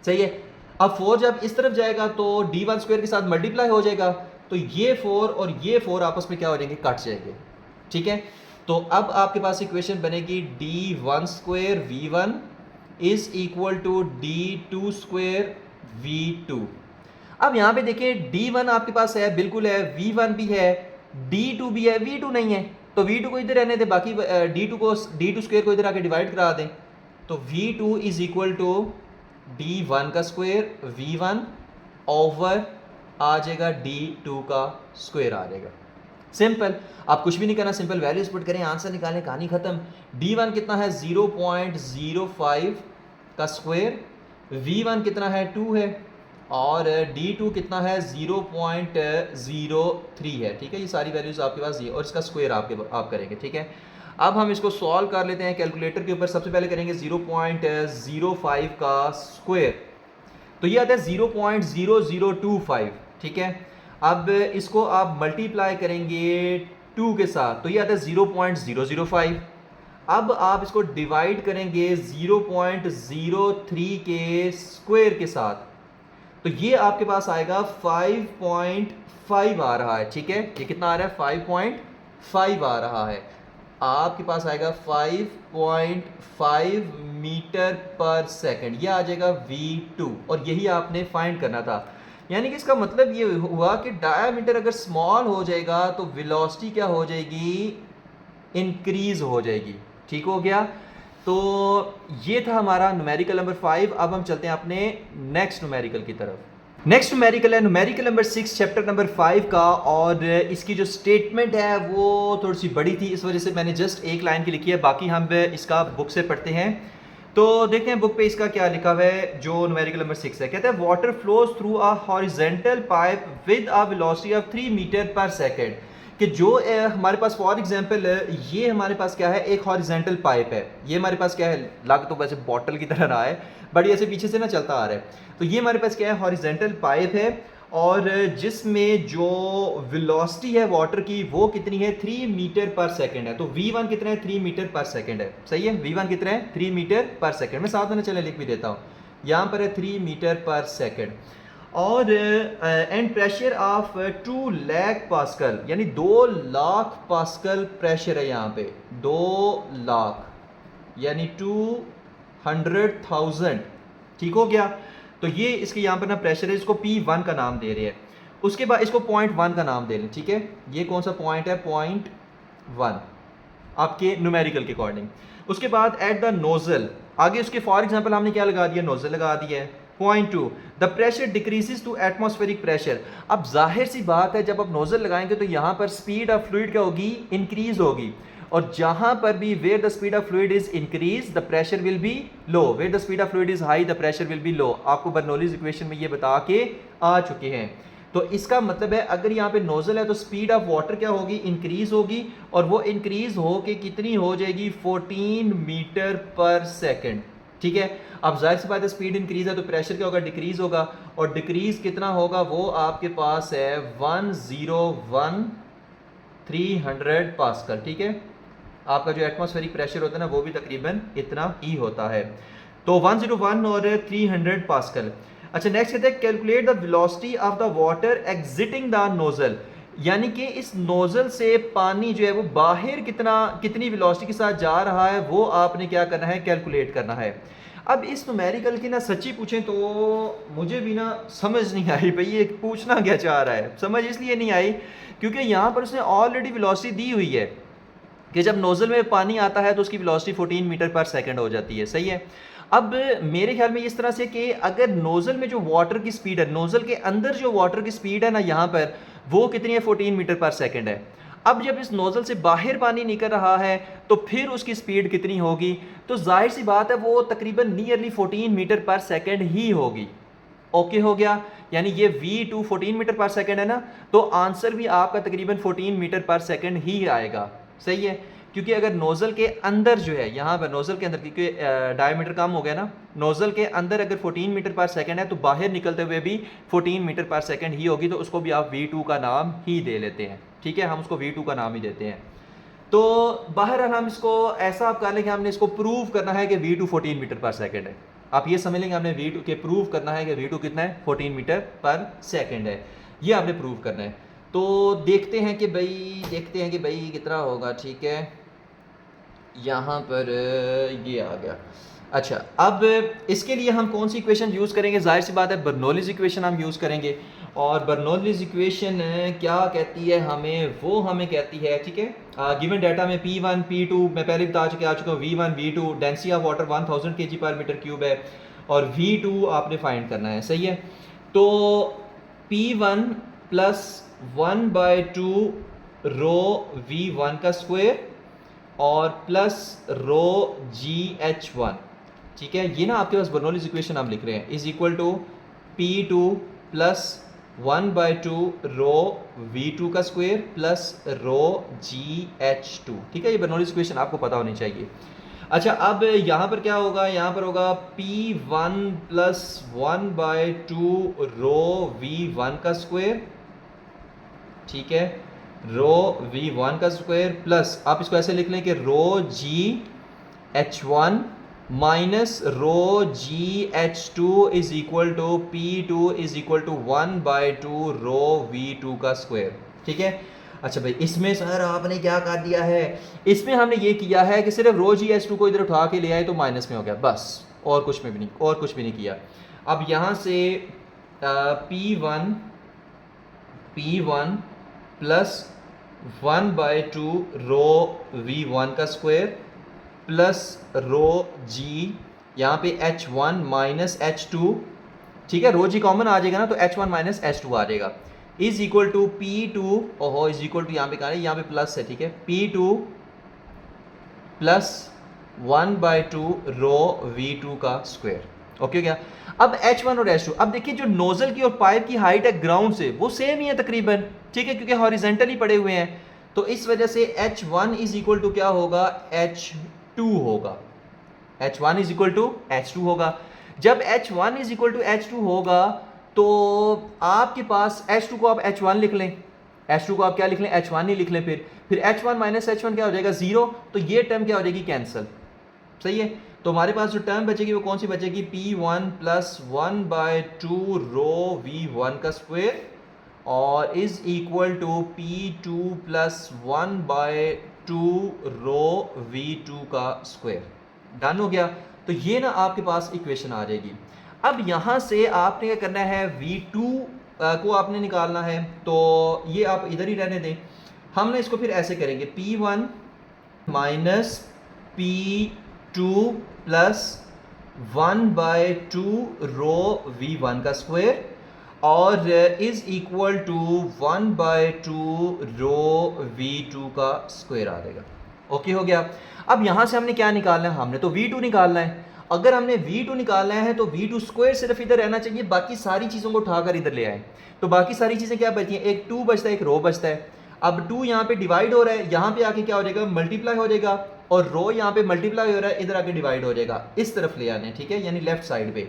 सही है। अब 4 जब इस तरफ जाएगा तो D1 स्क्वायर के साथ मल्टीप्लाई हो जाएगा, तो ये 4 और ये 4 आपस में क्या हो जाएंगे, कट जाएंगे, ठीक है। तो अब आपके पास इक्वेशन बनेगी D1 square V1 is equal to D2 square V2। अब यहाँ पे देखिए D1 आपके पास है, बिल्कुल है, V1 भी है, D2 भी है, V2 नहीं है। तो V2 को इधर रहने दें, बाकी D2 स्क्वायर को इधर आके डिवाइड करा दें। तो V2 is equal to D1 का स्क्वायर V1 ओवर आ जाएगा D2 का स्क्वायर आ जाएगा। सिंपल, आप कुछ भी नहीं करना, सिंपल वैल्यूज पुट करें, आंसर निकालें, कहानी खत्म। d1 कितना है 0.05 का स्क्वायर, v1 कितना है 2 है, और d2 कितना है 0.03 है। ठीक है, ये सारी वैल्यूज आपके पास ये, और इसका स्क्वायर आप करेंगे। ठीक है, अब हम इसको सॉल्व कर लेते हैं कैलकुलेटर के ऊपर। सबसे पहले करेंगे 0.05 का स्क्वायर, तो ये आता है 0.0025। ठीक है, अब इसको आप मल्टीप्लाई करेंगे 2 के साथ, तो ये आता है 0.005। अब आप इसको डिवाइड करेंगे 0.03 के स्क्वायर के साथ, तो ये आपके पास आएगा 5.5 आ रहा है। ठीक है, ये कितना आ रहा है 5.5 आ रहा है, आपके पास आएगा 5.5 मीटर पर सेकंड, ये आ जाएगा v2, और यही आपने फाइंड करना था। यानी कि इसका मतलब ये हुआ कि डायामीटर अगर स्मॉल हो जाएगा तो वेलोसिटी क्या हो जाएगी, इंक्रीज हो जाएगी। ठीक हो गया, तो ये था हमारा न्यूमेरिकल नंबर 5। अब हम चलते हैं अपने नेक्स्ट न्यूमेरिकल की तरफ। नेक्स्ट न्यूमेरिकल है न्यूमेरिकल नंबर 6 चैप्टर नंबर 5 का, और इसकी जो स्टेटमेंट है वो थोड़ी सी बड़ी थी, इस वजह से मैंने जस्ट एक लाइन की लिखी है, बाकी हम इसका बुक से पढ़ते हैं। तो देखते हैं बुक पे इसका क्या लिखा हुआ है। जो न्यूमेरिकल नंबर 6 है, कहता है water flows through a horizontal pipe with a velocity of 3 metre पर सेकेंड, कि जो हमारे पास फॉर एग्जांपल ये हमारे पास क्या है, एक हॉरिजॉन्टल पाइप है, ये हमारे पास क्या है, लग तो वैसे बॉटल की तरह रहा है बट ये ऐसे पीछे से ना चलता आ रहा है। तो ये हमारे पास क्या है, हॉरिजॉन्टल पाइप है, और जिसमें जो वेलोसिटी है वाटर की वो कितनी है, 3 मीटर पर सेकेंड है। तो v1 कितना है, 3 मीटर पर सेकेंड है। सही है, v1 कितना है, 3 मीटर पर सेकेंड। मैं साथ में चले लिख भी देता हूँ, यहाँ पर है 3 मीटर पर सेकेंड, और and pressure of 2 lakh pascal, यानी 2 लाख पास्कल प्रेशर है यहाँ पे, 2 लाख यानी 200,000। ठीक हो गया, तो ये इसके यहाँ पर ना प्रेशर है, इसको P1 का नाम दे रहे हैं। उसके बाद इसको पॉइंट 1 का नाम दे लें। ठीक है, ये कौन सा पॉइंट है, पॉइंट 1 आपके न्यूमेरिकल के अकॉर्डिंग। उसके बाद एट द नोजल, आगे उसके फॉर एग्जांपल हमने क्या लगा दिया, नोजल लगा दिया है। Point 2 the pressure decreases to atmospheric pressure. अब जाहिर सी बात है, जब आप नोजल लगाएंगे तो यहाँ पर स्पीड ऑफ फ्लूइड क्या होगी, इंक्रीज होगी, और जहां पर भी where the speed of fluid is increase the pressure will be low, where the speed of fluid is high the pressure will be low. आपको बर्नौलीज इक्वेशन में ये बता के आ चुके हैं। तो इसका मतलब है अगर यहाँ पे नोजल है तो स्पीड ऑफ वाटर क्या होगी, इंक्रीज होगी, और वो इंक्रीज हो के कितनी हो जाएगी, 14 मीटर पर सेकेंड। ठीक है, अब जाहिर सी बात है स्पीड इंक्रीज है तो प्रेशर क्या होगा, डिक्रीज होगा, और डिक्रीज कितना होगा, वो आपके पास है 101,300 पास्कल। ठीक है, आपका जो एटमॉस्फेरिक प्रेशर होता है ना वो भी तकरीबन इतना ही होता है, तो 101 और 300 पास्कल। अच्छा, नेक्स्ट कहते हैं calculate the velocity of the water exiting the nozzle, यानी कि इस नोजल से पानी जो है वो बाहर कितनी वेलोसिटी के साथ जा रहा है, वो आपने क्या करना है, कैलकुलेट करना है। अब इस न्यूमेरिकल की ना सच्ची पूछें तो मुझे भी ना समझ नहीं आई भाई ये पूछना क्या चाह रहा है। समझ इसलिए नहीं आई क्योंकि यहाँ पर उसने ऑलरेडी वेलोसिटी दी हुई है कि जब नोजल में पानी आता है तो उसकी वेलोसिटी 14 मीटर पर सेकंड हो जाती है। सही है, अब मेरे ख्याल में इस तरह से कि अगर नोजल में जो वाटर की स्पीड है, नोजल के अंदर जो वाटर की स्पीड है ना यहाँ पर, वो कितनी है, 14 मीटर पर सेकंड है। अब जब इस नोजल से बाहर पानी निकल रहा है तो फिर उसकी स्पीड कितनी होगी, तो जाहिर सी बात है वो तकरीबन नियरली 14 मीटर पर सेकंड ही होगी। ओके हो गया, यानी ये v2 14 मीटर पर सेकंड है ना, तो आंसर भी आपका तकरीबन 14 मीटर पर सेकंड ही आएगा। सही है, क्योंकि अगर नोजल के अंदर जो है, यहाँ पर नोजल के अंदर, क्योंकि डायमीटर कम हो गया ना, नोजल के अंदर अगर 14 मीटर पर सेकंड है तो बाहर निकलते हुए भी 14 मीटर पर सेकंड ही होगी, तो उसको भी आप v2 का नाम ही दे लेते हैं। ठीक है, हम उसको v2 का नाम ही देते हैं। तो बाहर हम इसको ऐसा आप कर लें कि हमने इसको प्रूव करना है कि v2 14 मीटर पर सेकंड है। आप ये समझ लेंगे हमने v2 के प्रूव करना है कि v2 कितना है, 14 मीटर पर सेकंड है, ये आपने प्रूव करना है। तो देखते हैं कि भाई कितना होगा। ठीक है, यहाँ पर ये आ गया। अच्छा, अब इसके लिए हम कौन सी इक्वेशन यूज़ करेंगे, जाहिर सी बात है बर्नौलीज इक्वेशन हम यूज़ करेंगे। और बर्नौलीज इक्वेशन क्या कहती है हमें, वो हमें कहती है, ठीक है, गिवन डाटा में P1 P2 मैं पहले बता चुका हूँ, V1 V2 density of water 1000 kg पर मीटर क्यूब है, और V2 आपने फाइंड करना है। सही है, तो P1 + 1/2 रो V1 का स्क्वायर और प्लस रो GH1, ठीक है। ये ना आपके पास बर्नौलीज इक्वेशन हम लिख रहे हैं, is equal to P2 plus 1/2 rho V2 का स्क्वायर प्लस रो GH2, ठीक है। ये बर्नौलीज इक्वेशन आपको पता होनी चाहिए। अच्छा, अब यहाँ पर क्या होगा, यहाँ पर होगा P1 प्लस 1/2 रो V1 का स्क्वायर, ठीक है, रो V1 का स्क्वायर प्लस आप इसको ऐसे लिख लें कि rho GH1 minus rho GH2 is equal to P2 is equal to 1/2 rho V2 का स्क्वायर, ठीक है। अच्छा भाई, इसमें सर आपने क्या कर दिया है, इसमें हमने ये किया है कि सिर्फ रो GH2 को इधर उठा के ले आए तो माइनस में हो गया, बस, और कुछ में भी नहीं, और कुछ भी नहीं किया। अब यहाँ से P1 प्लस 1/2 रो V1 का स्क्वायर प्लस रो G, यहाँ पे H1 माइनस H2, ठीक है, रो G कॉमन आ जाएगा ना, तो H1 माइनस H2 आ जाएगा, इज इक्वल टू P2, ओहो, इज इक्वल टू यहाँ पे कहा है, यहाँ पे प्लस है, ठीक है, P2 प्लस 1/2 रो V2 का स्क्वायर, ओके क्या। अब H1 और H2, अब देखिए जो नोजल की और पाइप की हाइट है ग्राउंड से वो सेम ही है तकरीबन, ठीक है, क्योंकि हॉरिजेंटली पड़े हुए हैं, तो इस वजह से H1 इज इक्वल टू क्या होगा, H2 होगा, H1 is equal to H2 होगा। जब H1 is equal to H2 होगा तो आपके पास H2 को आप H1 लिख लें, H2 को आप क्या लिख लें, H1 ही लिख लें, फिर H1 माइनस H1 क्या हो जाएगा, 0, तो ये टर्म क्या हो जाएगी, कैंसिल, सही है। तो हमारे पास जो टर्म बचेगी वो कौन सी बचेगी, P1 प्लस 1/2 रो V1 का स्क्वायर और is equal to P2 plus 1/2 rho V2 का स्क्वायर, डन हो गया। तो ये ना आपके पास इक्वेशन आ जाएगी। अब यहाँ से आपने क्या करना है, V2 को आपने निकालना है, तो ये आप इधर ही रहने दें, हमने इसको फिर ऐसे करेंगे, P1 माइनस P2 प्लस 1/2 रो V1 का स्क्वायर और is equal to 1/2 rho V2 का स्क्वायर आ जाएगा, ओके हो गया। अब यहाँ से हमने क्या निकालना है, हमने तो V2 निकालना है। अगर हमने V2 निकालना है तो V2 स्क्वायर सिर्फ इधर रहना चाहिए, बाकी सारी चीज़ों को उठाकर इधर ले आए, तो बाकी सारी चीज़ें क्या बचती हैं, एक 2 बचता है, एक रो बचता है। अब 2 यहाँ पे डिवाइड हो रहा है, यहाँ पे आके क्या हो जाएगा, मल्टीप्लाई हो जाएगा, और रो यहाँ पे मल्टीप्लाई हो रहा है, इधर आके डिवाइड हो जाएगा, इस तरफ ले आने, ठीक है, यानी लेफ्ट साइड पे।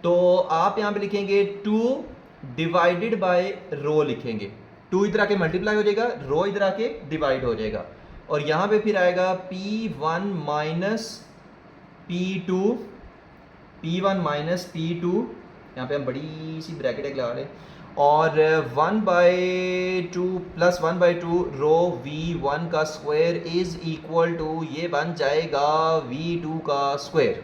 तो आप यहाँ पे लिखेंगे 2 डिवाइडेड बाय रो लिखेंगे, 2 इधर आके मल्टीप्लाई हो जाएगा, रो इधर आके डिवाइड हो जाएगा, और यहाँ पे फिर आएगा P1 minus P2, P1 minus P2, यहाँ पे हम बड़ी सी ब्रैकेट एक लगा लें, और 1/2 प्लस 1/2 रो V1 का स्क्वायर इज इक्वल टू, ये बन जाएगा V2 का स्क्वायर,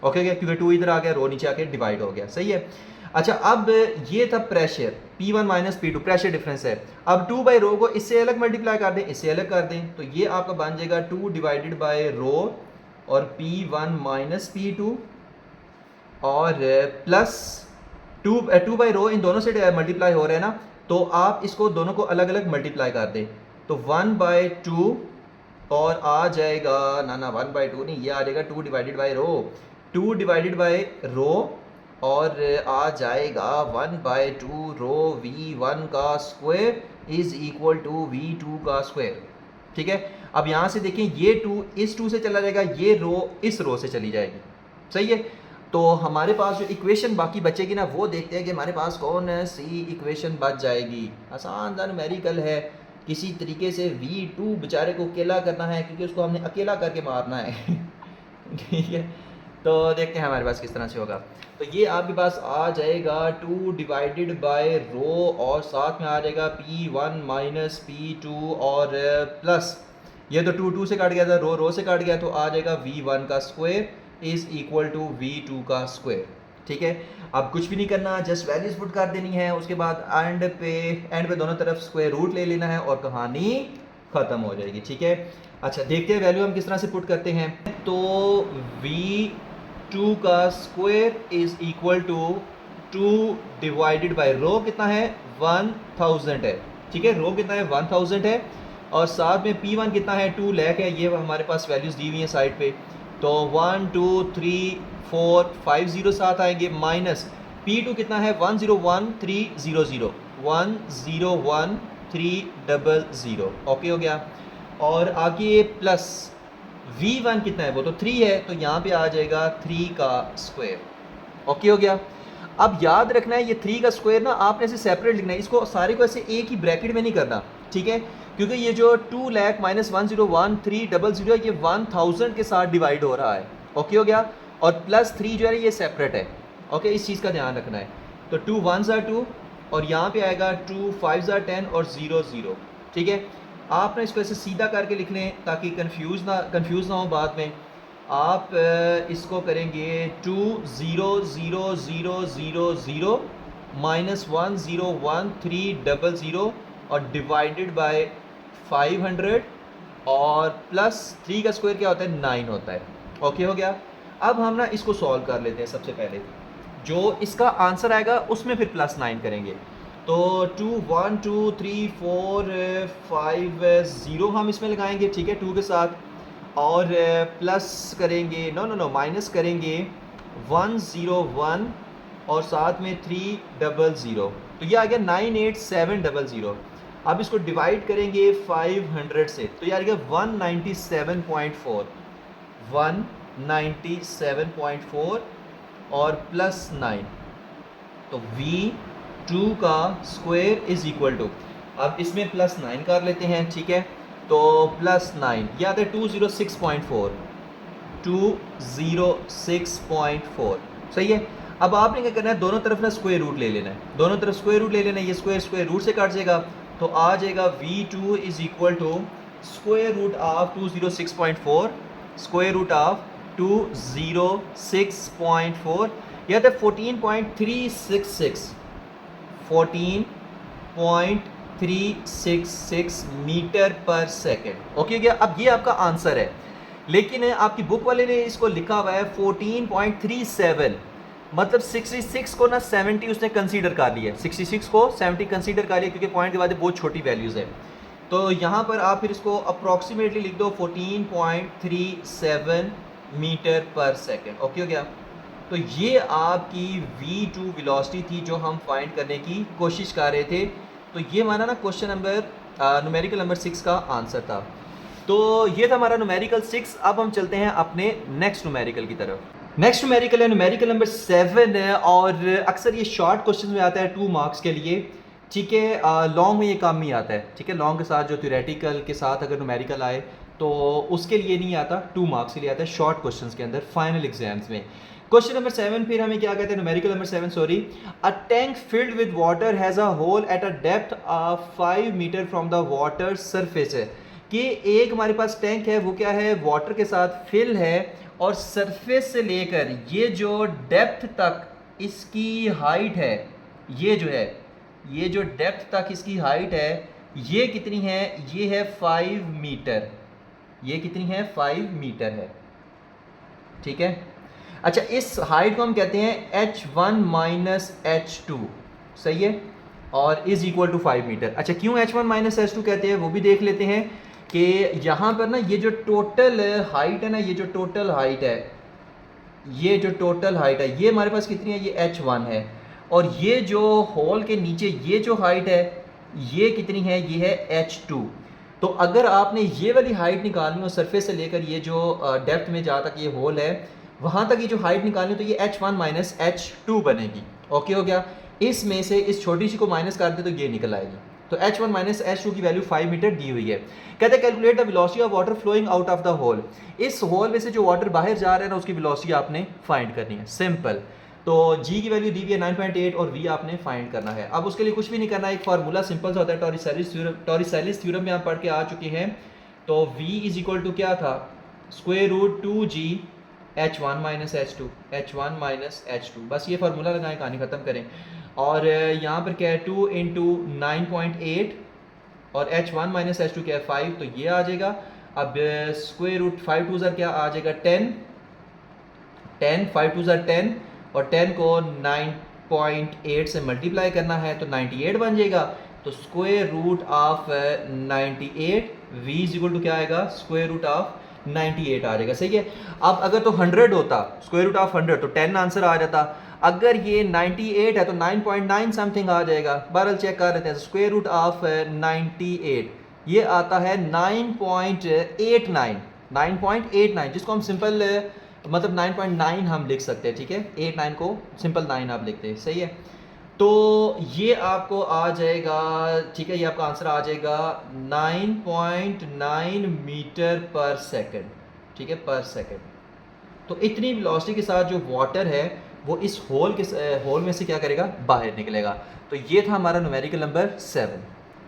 ओके क्या, क्योंकि 2 इधर आ गया, रो नीचे आके डिवाइड हो गया, सही है। अच्छा, अब ये था pressure, P1 minus P2 pressure difference है। अब 2 बाई रो को इससे अलग मल्टीप्लाई कर दें, इससे अलग कर दें, तो ये आपका बन जाएगा 2 डिवाइडेड बाय रो और P1 माइनस P2 और प्लस 2 बाई रो, इन दोनों से मल्टीप्लाई हो रहा है ना, तो आप इसको दोनों को अलग अलग मल्टीप्लाई कर दें, तो 1/2 और आ जाएगा, ना 1/2 नहीं, ये आ जाएगा 2 divided by rho, 2 divided by rho और आ जाएगा 1/2 रो V1 का square is equal to V2 का स्क्वायर, ठीक है। अब यहाँ से देखें, ये 2 इस 2 से चला जाएगा, ये रो इस रो से चली जाएगी, सही है। तो हमारे पास जो इक्वेशन बाकी बचेगी ना, वो देखते हैं कि हमारे पास कौन सी इक्वेशन बच जाएगी। आसान सा न्यूमेरिकल है, किसी तरीके से V2 बेचारे को अकेला करना है, क्योंकि उसको हमने अकेला करके मारना है ठीक है, तो देखते हैं हमारे पास किस तरह से होगा। तो ये आपके पास आ जाएगा 2 डिवाइडेड बाय रो और साथ में आ जाएगा P1 माइनस P2 और प्लस, ये तो 2 से काट गया था, रो से काट गया, तो आ जाएगा V1 का square is equal to V2 का स्क्वायर, ठीक है। अब कुछ भी नहीं करना, जस्ट वैल्यूज पुट कर देनी है, उसके बाद एंड पे दोनों तरफ स्क्वायर रूट ले लेना है और कहानी खत्म हो जाएगी, ठीक है। अच्छा, देखते हैं वैल्यू हम किस तरह से पुट करते हैं। तो V2 का square is equal to 2 divided by rho कितना है, 1000 है, ठीक है, रो कितना है, 1000 है, और साथ में P1 कितना है 2 लाख है, ये हमारे पास वैल्यूज़ दी हुई हैं साइड पे। तो 1 2 3 4 5 जीरो साथ आएंगे, माइनस P2 कितना है 101300 101300। ओके हो गया। और आगे प्लस V1 कितना है, वो तो 3 है, तो यहाँ पे आ जाएगा 3 का स्क्वायर। ओके हो गया। अब याद रखना है ये 3 का स्क्वायर ना आपने ऐसे सेपरेट लिखना है, इसको सारे को ऐसे एक ही ब्रैकेट में नहीं करना, ठीक है, क्योंकि ये जो 2 लाख माइनस 101300 ये 1000 के साथ डिवाइड हो रहा है। ओके हो गया। और प्लस 3 जो है ये सेपरेट है। ओके, इस चीज़ का ध्यान रखना है। तो 2 1s are 2 और यहाँ पे आएगा 2 5s are 10 और 0 0। ठीक है, आपने इसको ऐसे सीधा करके लिख लें ताकि कंफ्यूज ना हो बाद में। आप इसको करेंगे 2 0 0 0 0 0 माइनस 1 0 1 3 0 और डिवाइडेड बाय 500 और प्लस 3 का स्क्वायर क्या होता है 9 होता है। ओके हो गया। अब हम ना इसको सॉल्व कर लेते हैं। सबसे पहले जो इसका आंसर आएगा उसमें फिर प्लस 9 करेंगे। तो 2 1 2 3 4 5 0 हम इसमें लगाएंगे, ठीक है, 2 के साथ, और प्लस करेंगे, नो माइनस करेंगे 1 0 1 और साथ में 3 0 तो ये आ गया 98700। अब इसको डिवाइड करेंगे 500 से तो ये आ गया 197.4 197.4 और प्लस 9। तो V2 का स्क्वायर इज इक्वल टू, अब इसमें प्लस 9 कर लेते हैं, ठीक है, तो प्लस 9 ये आता है 206.4 206.4। सही है। अब आपने क्या करना है, दोनों तरफ ना स्क्वायर रूट ले लेना है, दोनों तरफ स्क्वायर रूट ले लेना है। ये स्क्वायर रूट से काट जाएगा तो आ जाएगा V2 is equal to square root of 206.4 square root of 206.4 यह था 14.366 मीटर पर सेकेंड। ओके गया। अब ये आपका आंसर है, लेकिन आपकी बुक वाले ने इसको लिखा हुआ है 14.37, मतलब 66 को ना 70 उसने कंसीडर कर लिया, 66 को 70 कंसीडर कर लिया क्योंकि पॉइंट के बाद बहुत छोटी वैल्यूज़ है। तो यहाँ पर आप फिर इसको अप्रॉक्सीमेटली लिख दो 14.37 मीटर पर सेकेंड। ओके हो गया। तो ये आपकी V2 वेलोसिटी थी जो हम फाइंड करने की कोशिश कर रहे थे। तो ये हमारा ना क्वेश्चन नंबर न्यूमेरिकल नंबर 6 का आंसर था। तो ये था हमारा न्यूमेरिकल 6। अब हम चलते हैं अपने नेक्स्ट न्यूमेरिकल की तरफ। नेक्स्ट न्यूमेरिकल है न्यूमेरिकल नंबर 7 है और अक्सर ये शॉर्ट क्वेश्चन में आता है 2 मार्क्स के लिए, ठीक है। लॉन्ग में ये काम नहीं आता है, ठीक है। लॉन्ग के साथ जो थ्योरेटिकल के साथ अगर न्यूमेरिकल आए तो उसके लिए नहीं आता, 2 मार्क्स के लिए आता है शॉर्ट क्वेश्चंस के अंदर फाइनल एग्जाम्स में। क्वेश्चन नंबर 7 फिर हमें क्या कहते हैं, numerical number 7 sorry. A tank filled with water has a hole at a depth of 5 metre from the water surface है कि एक हमारे पास टैंक है, वो क्या है, वाटर के साथ फिल है और सरफेस से लेकर ये जो डेप्थ तक इसकी हाइट है, ये जो है, ये जो डेप्थ तक इसकी हाइट है ये कितनी है, ये है 5 मीटर। ये कितनी है, 5 मीटर है, ठीक है। अच्छा, इस हाइट को हम कहते हैं h1 माइनस h2, सही है, और इज इक्वल टू 5 मीटर। अच्छा, क्यों h1 माइनस h2 कहते हैं वो भी देख लेते हैं कि यहाँ पर ना ये जो टोटल हाइट है ना, ये जो टोटल हाइट है, ये जो टोटल हाइट है ये हमारे पास कितनी है, ये h1 है, और ये जो होल के नीचे ये जो हाइट है ये कितनी है, ये है h2। तो अगर आपने ये वाली हाइट निकालनी हो सरफेस से लेकर ये जो डेप्थ में जहाँ तक ये होल है वहाँ तक ये जो हाइट निकालनी हो तो ये h1 माइनस h2 बनेगी। ओके हो गया। इसमें से इस छोटी सी को माइनस कर दे तो ये निकल आएगी। तो h1 माइनस h2 की वैल्यू 5 मीटर दी हुई है। कहते हैं calculate the velocity of water flowing out of the hole. इस होल में से जो वाटर बाहर जा रहा है ना उसकी वेलोसिटी आपने फाइंड करनी है, सिंपल। तो g की वैल्यू दी हुई है 9.8 और v आपने फाइंड करना है। अब उसके लिए कुछ भी नहीं करना है, एक फार्मूला सिंपल सा होता है, टॉरिसैलिस थ्योरम में आप पढ़ के आ चुके हैं। तो v इज इक्वल टू क्या था, square root 2g h1 minus h2, बस ये फार्मूला लगाएं, कहानी ख़त्म करें। और यहाँ पर क्या है 2 इंटू 9.8 और h1 माइनस h2 क्या है 5, तो ये आ जाएगा। अब स्क्वायर रूट 5 टू ज़र क्या आ जाएगा 10 5 टू ज़र 10 और 10 को 9.8 से मल्टीप्लाई करना है तो 98 बन जाएगा। तो square root of 98, v is equal to क्या आएगा, स्क्वायर रूट ऑफ 98 आ जाएगा, सही है। अब अगर तो 100 होता, स्क्वायर रूट ऑफ 100, तो 10 आंसर आ जाता। अगर ये 98 है तो 9.9 समथिंग आ जाएगा। बहरहाल चेक कर लेते हैं। स्क्वायर रूट ऑफ 98 ये आता है 9.89, 9.89, जिसको हम सिंपल मतलब 9.9 हम लिख सकते हैं, ठीक है। 89 को सिंपल 9 आप लिखते हैं, सही है। तो ये आपको आ जाएगा, ठीक है, ये आपका आंसर आ जाएगा 9.9 मीटर पर सेकंड, ठीक है, पर सेकंड। तो इतनी वेलोसिटी के साथ जो वाटर है वो इस होल में से क्या करेगा, बाहर निकलेगा। तो ये था हमारा न्यूमेरिकल नंबर 7।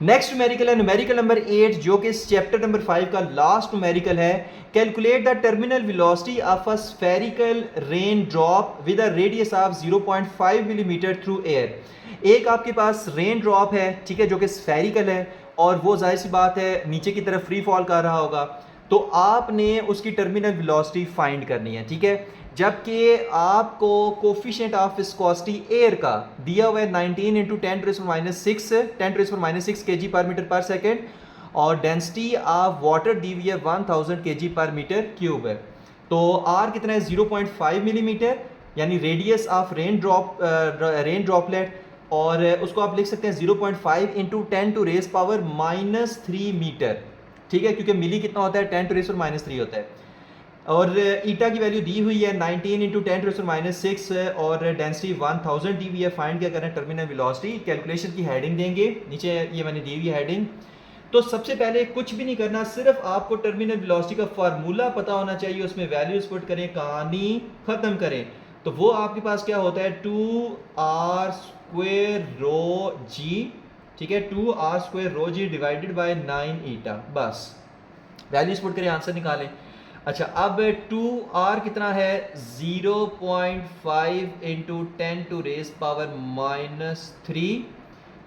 नेक्स्ट न्यूमेरिकल है न्यूमेरिकल नंबर 8, जो कि चैप्टर नंबर 5 का लास्ट न्यूमेरिकल है। Calculate the terminal velocity of a spherical rain drop with a radius of 0.5 millimetre through air. एक आपके पास रेन ड्रॉप है, ठीक है, जो कि स्फेरिकल है और वो जाहिर सी बात है नीचे की तरफ फ्री फॉल कर रहा होगा। तो आपने उसकी टर्मिनल वेलोसिटी फाइंड करनी है, ठीक है। जबकि आपको कोफिशिएंट ऑफ विस्कोसिटी एयर का दिया हुआ है 19 इंटू 10⁻6 kg पर मीटर पर सेकेंड, और डेंसिटी ऑफ वाटर दी हुई है 1000 kg पर मीटर क्यूब है। तो आर कितना है, 0.5 मिलीमीटर, यानी रेडियस ऑफ रेन ड्रॉपलेट, और उसको आप लिख सकते हैं 0.5 इंटू 10⁻³ मीटर, ठीक है, क्योंकि मिली कितना होता है, 10⁻³ होता है। और ईटा की वैल्यू दी हुई है 19 इंटू 10⁻6 और डेंसिटी 1000 दी हुई है। फाइंड क्या करें, टर्मिनल वेलोसिटी। कैलकुलेशन की हेडिंग देंगे नीचे, ये मैंने दी हुई है हेडिंग। तो सबसे पहले कुछ भी नहीं करना, सिर्फ आपको टर्मिनल वेलोसिटी का फार्मूला पता होना चाहिए, उसमें वैल्यूज पुट करें, कहानी खत्म करें। तो वो आपके पास क्या होता है, 2r² रो जी, ठीक है, 2r² row ji divided by 9 ईटा, बस वैल्यूज पुट करें, आंसर निकालें। अच्छा, अब 2r कितना है, 0.5 इंटू 10⁻³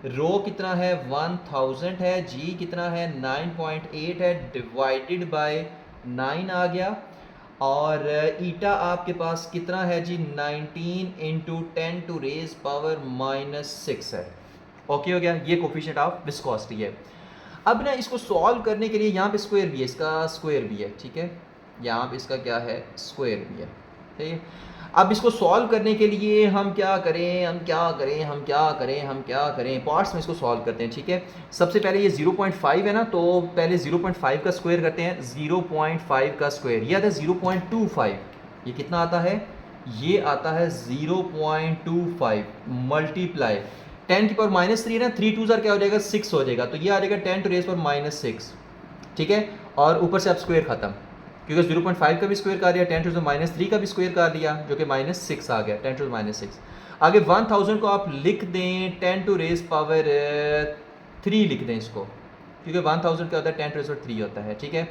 रो कितना है, 1000 है, जी कितना है, 9.8 है, डिवाइडेड बाय 9 आ गया। और ईटा आपके पास कितना है जी, 19 इंटू 10⁻⁻6 है। ओके हो गया, ये कोफिशिएंट ऑफ विस्कोसिटी है। अब ना इसको सॉल्व करने के लिए यहाँ पे स्क्वायर भी है, इसका स्क्वायर भी है, ठीक है, यहाँ पे इसका क्या है, स्क्वायर भी है, ठीक है। अब इसको सॉल्व करने के लिए हम क्या करें, पार्ट्स में इसको सॉल्व करते हैं, ठीक है। सबसे पहले ये 0.5 है ना, तो पहले 0.5 का स्क्वायर करते हैं। 0.5 का स्क्वायर ये आता है 0.25, ये कितना आता है, ये आता है 0.25 मल्टीप्लाई 10⁻³ ना, 3 2 क्या हो जाएगा, 6 हो जाएगा, तो ये आ जाएगा 10⁻⁻6, ठीक है। और ऊपर से अब स्क्वायर खत्म, क्योंकि 0.5 का भी स्क्वायर कर दिया, 10⁻³ का भी स्क्वायर कर दिया, जो कि -6 आ गया, 10⁻6। आगे 1000 को आप लिख दें 10⁻³ लिख दें इसको, क्योंकि 1000 क्या होता है, 10⁻³ होता है, ठीक है।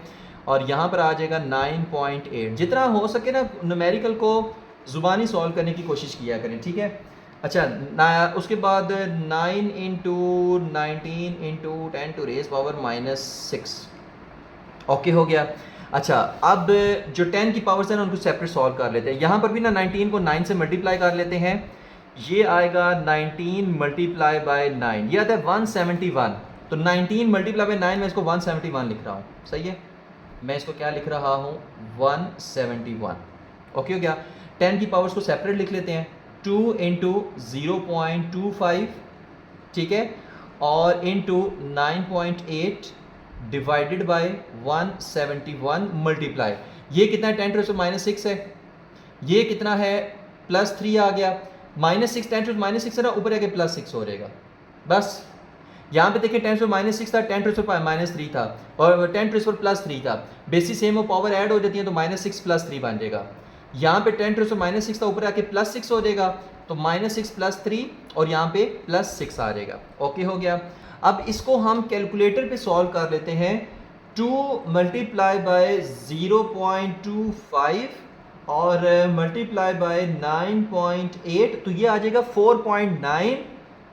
और यहाँ पर आ जाएगा 9.8। जितना हो सके ना न्यूमेरिकल को ज़ुबानी सॉल्व करने की कोशिश किया करें, ठीक है। अच्छा, उसके बाद 9 इंटू 19 इंटू 10⁻⁻6, ओके हो गया। अच्छा, अब जो 10 की पावर्स है ना, उनको सेपरेट सॉल्व कर लेते हैं। यहाँ पर भी ना 19 को 9 से मल्टीप्लाई कर लेते हैं, ये आएगा 19 मल्टीप्लाई बाय 9, ये आता है 171। तो 19 मल्टीप्लाई बाय 9, मैं इसको 171 लिख रहा हूँ, सही है, मैं इसको क्या लिख रहा हूँ, 171, ओके हो गया। 10 की पावर्स को सेपरेट लिख लेते हैं, 2 इंटू 0.25, ठीक है, और इंटू 9.8 डिवाइडेड बाय 171 मल्टीप्लाई, ये कितना है, 10⁻⁻6 है, ये कितना है, +3 आ गया, -6 10⁻⁻6 है ना, ऊपर आके +6 हो जाएगा, बस। यहाँ पे देखिए 10⁻⁻6 था, 10⁻³ था, और 10⁻+3 था, बेसिस सेम और पावर ऐड हो जाती है, तो -6 + 3 बन जाएगा। यहाँ पे 10⁻⁻6 था, ऊपर आके +6 हो जाएगा, तो -6 + 3, और यहाँ पे +6 आ जाएगा, ओके हो गया। अब इसको हम कैलकुलेटर पे सॉल्व कर लेते हैं। 2 मल्टीप्लाई बाय 0.25 और मल्टीप्लाई बाय 9.8, तो ये आ जाएगा 4.9,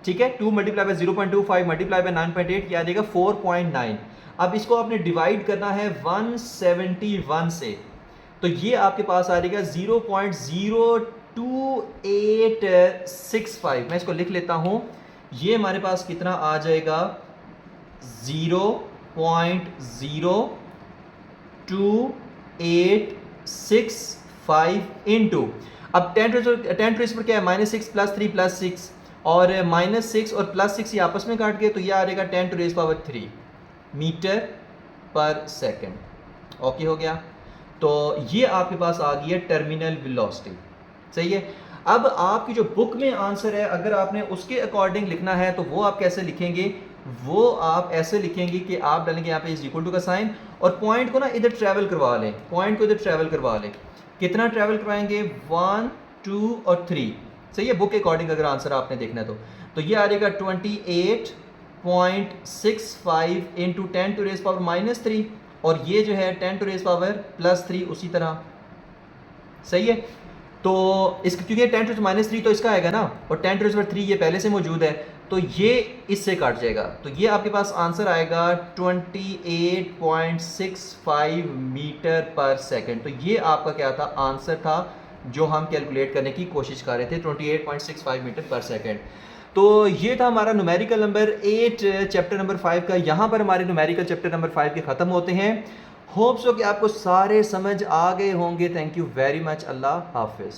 ठीक है। 2 मल्टीप्लाई बाय 0.25 मल्टीप्लाई बाय 9.8, ये आ जाएगा 4.9। अब इसको आपने डिवाइड करना है 171 से, तो ये आपके पास आ जाएगा 0.02865। मैं इसको लिख लेता हूँ, ये हमारे पास कितना आ जाएगा 0.0285 इंटू, अब 10 पर क्या है -6 + 3 + 6, और -6 और +6 ये आपस में काट गए तो ये आ जाएगा 10⁻³ मीटर पर सेकेंड। ओके हो गया। तो ये आपके पास आ गई है टर्मिनल वेलोसिटी। सही है। अब आपकी जो बुक में आंसर है, अगर आपने उसके अकॉर्डिंग लिखना है तो वो आप कैसे लिखेंगे, वो आप ऐसे लिखेंगे कि आप डालेंगे यहाँ पे = का साइन, और पॉइंट को ना इधर ट्रैवल करवा लें, पॉइंट को इधर ट्रैवल करवा लें। कितना ट्रैवल करवाएंगे 1 2 और 3। सही है। बुक के अकॉर्डिंग अगर आंसर आपने देखना है तो ये आ जाएगा 28.65 इंटू 10⁻³ और ये जो है 10⁻+3 उसी तरह। सही है। तो इस क्योंकि 10⁻³ तो इसका आएगा ना, और 10⁻³ ये पहले से मौजूद है तो ये इससे काट जाएगा, तो ये आपके पास आंसर आएगा 28.65 मीटर पर सेकेंड। तो ये आपका क्या था, आंसर था जो हम कैलकुलेट करने की कोशिश कर रहे थे, 28.65 मीटर पर सेकेंड। तो ये था हमारा न्यूमेरिकल नंबर 8 चैप्टर नंबर 5 का। यहाँ पर हमारे न्यूमेरिकल चैप्टर नंबर 5 के ख़त्म होते हैं। होप्स हो कि आपको सारे समझ आ गए होंगे। Thank you very much. अल्लाह हाफिज़।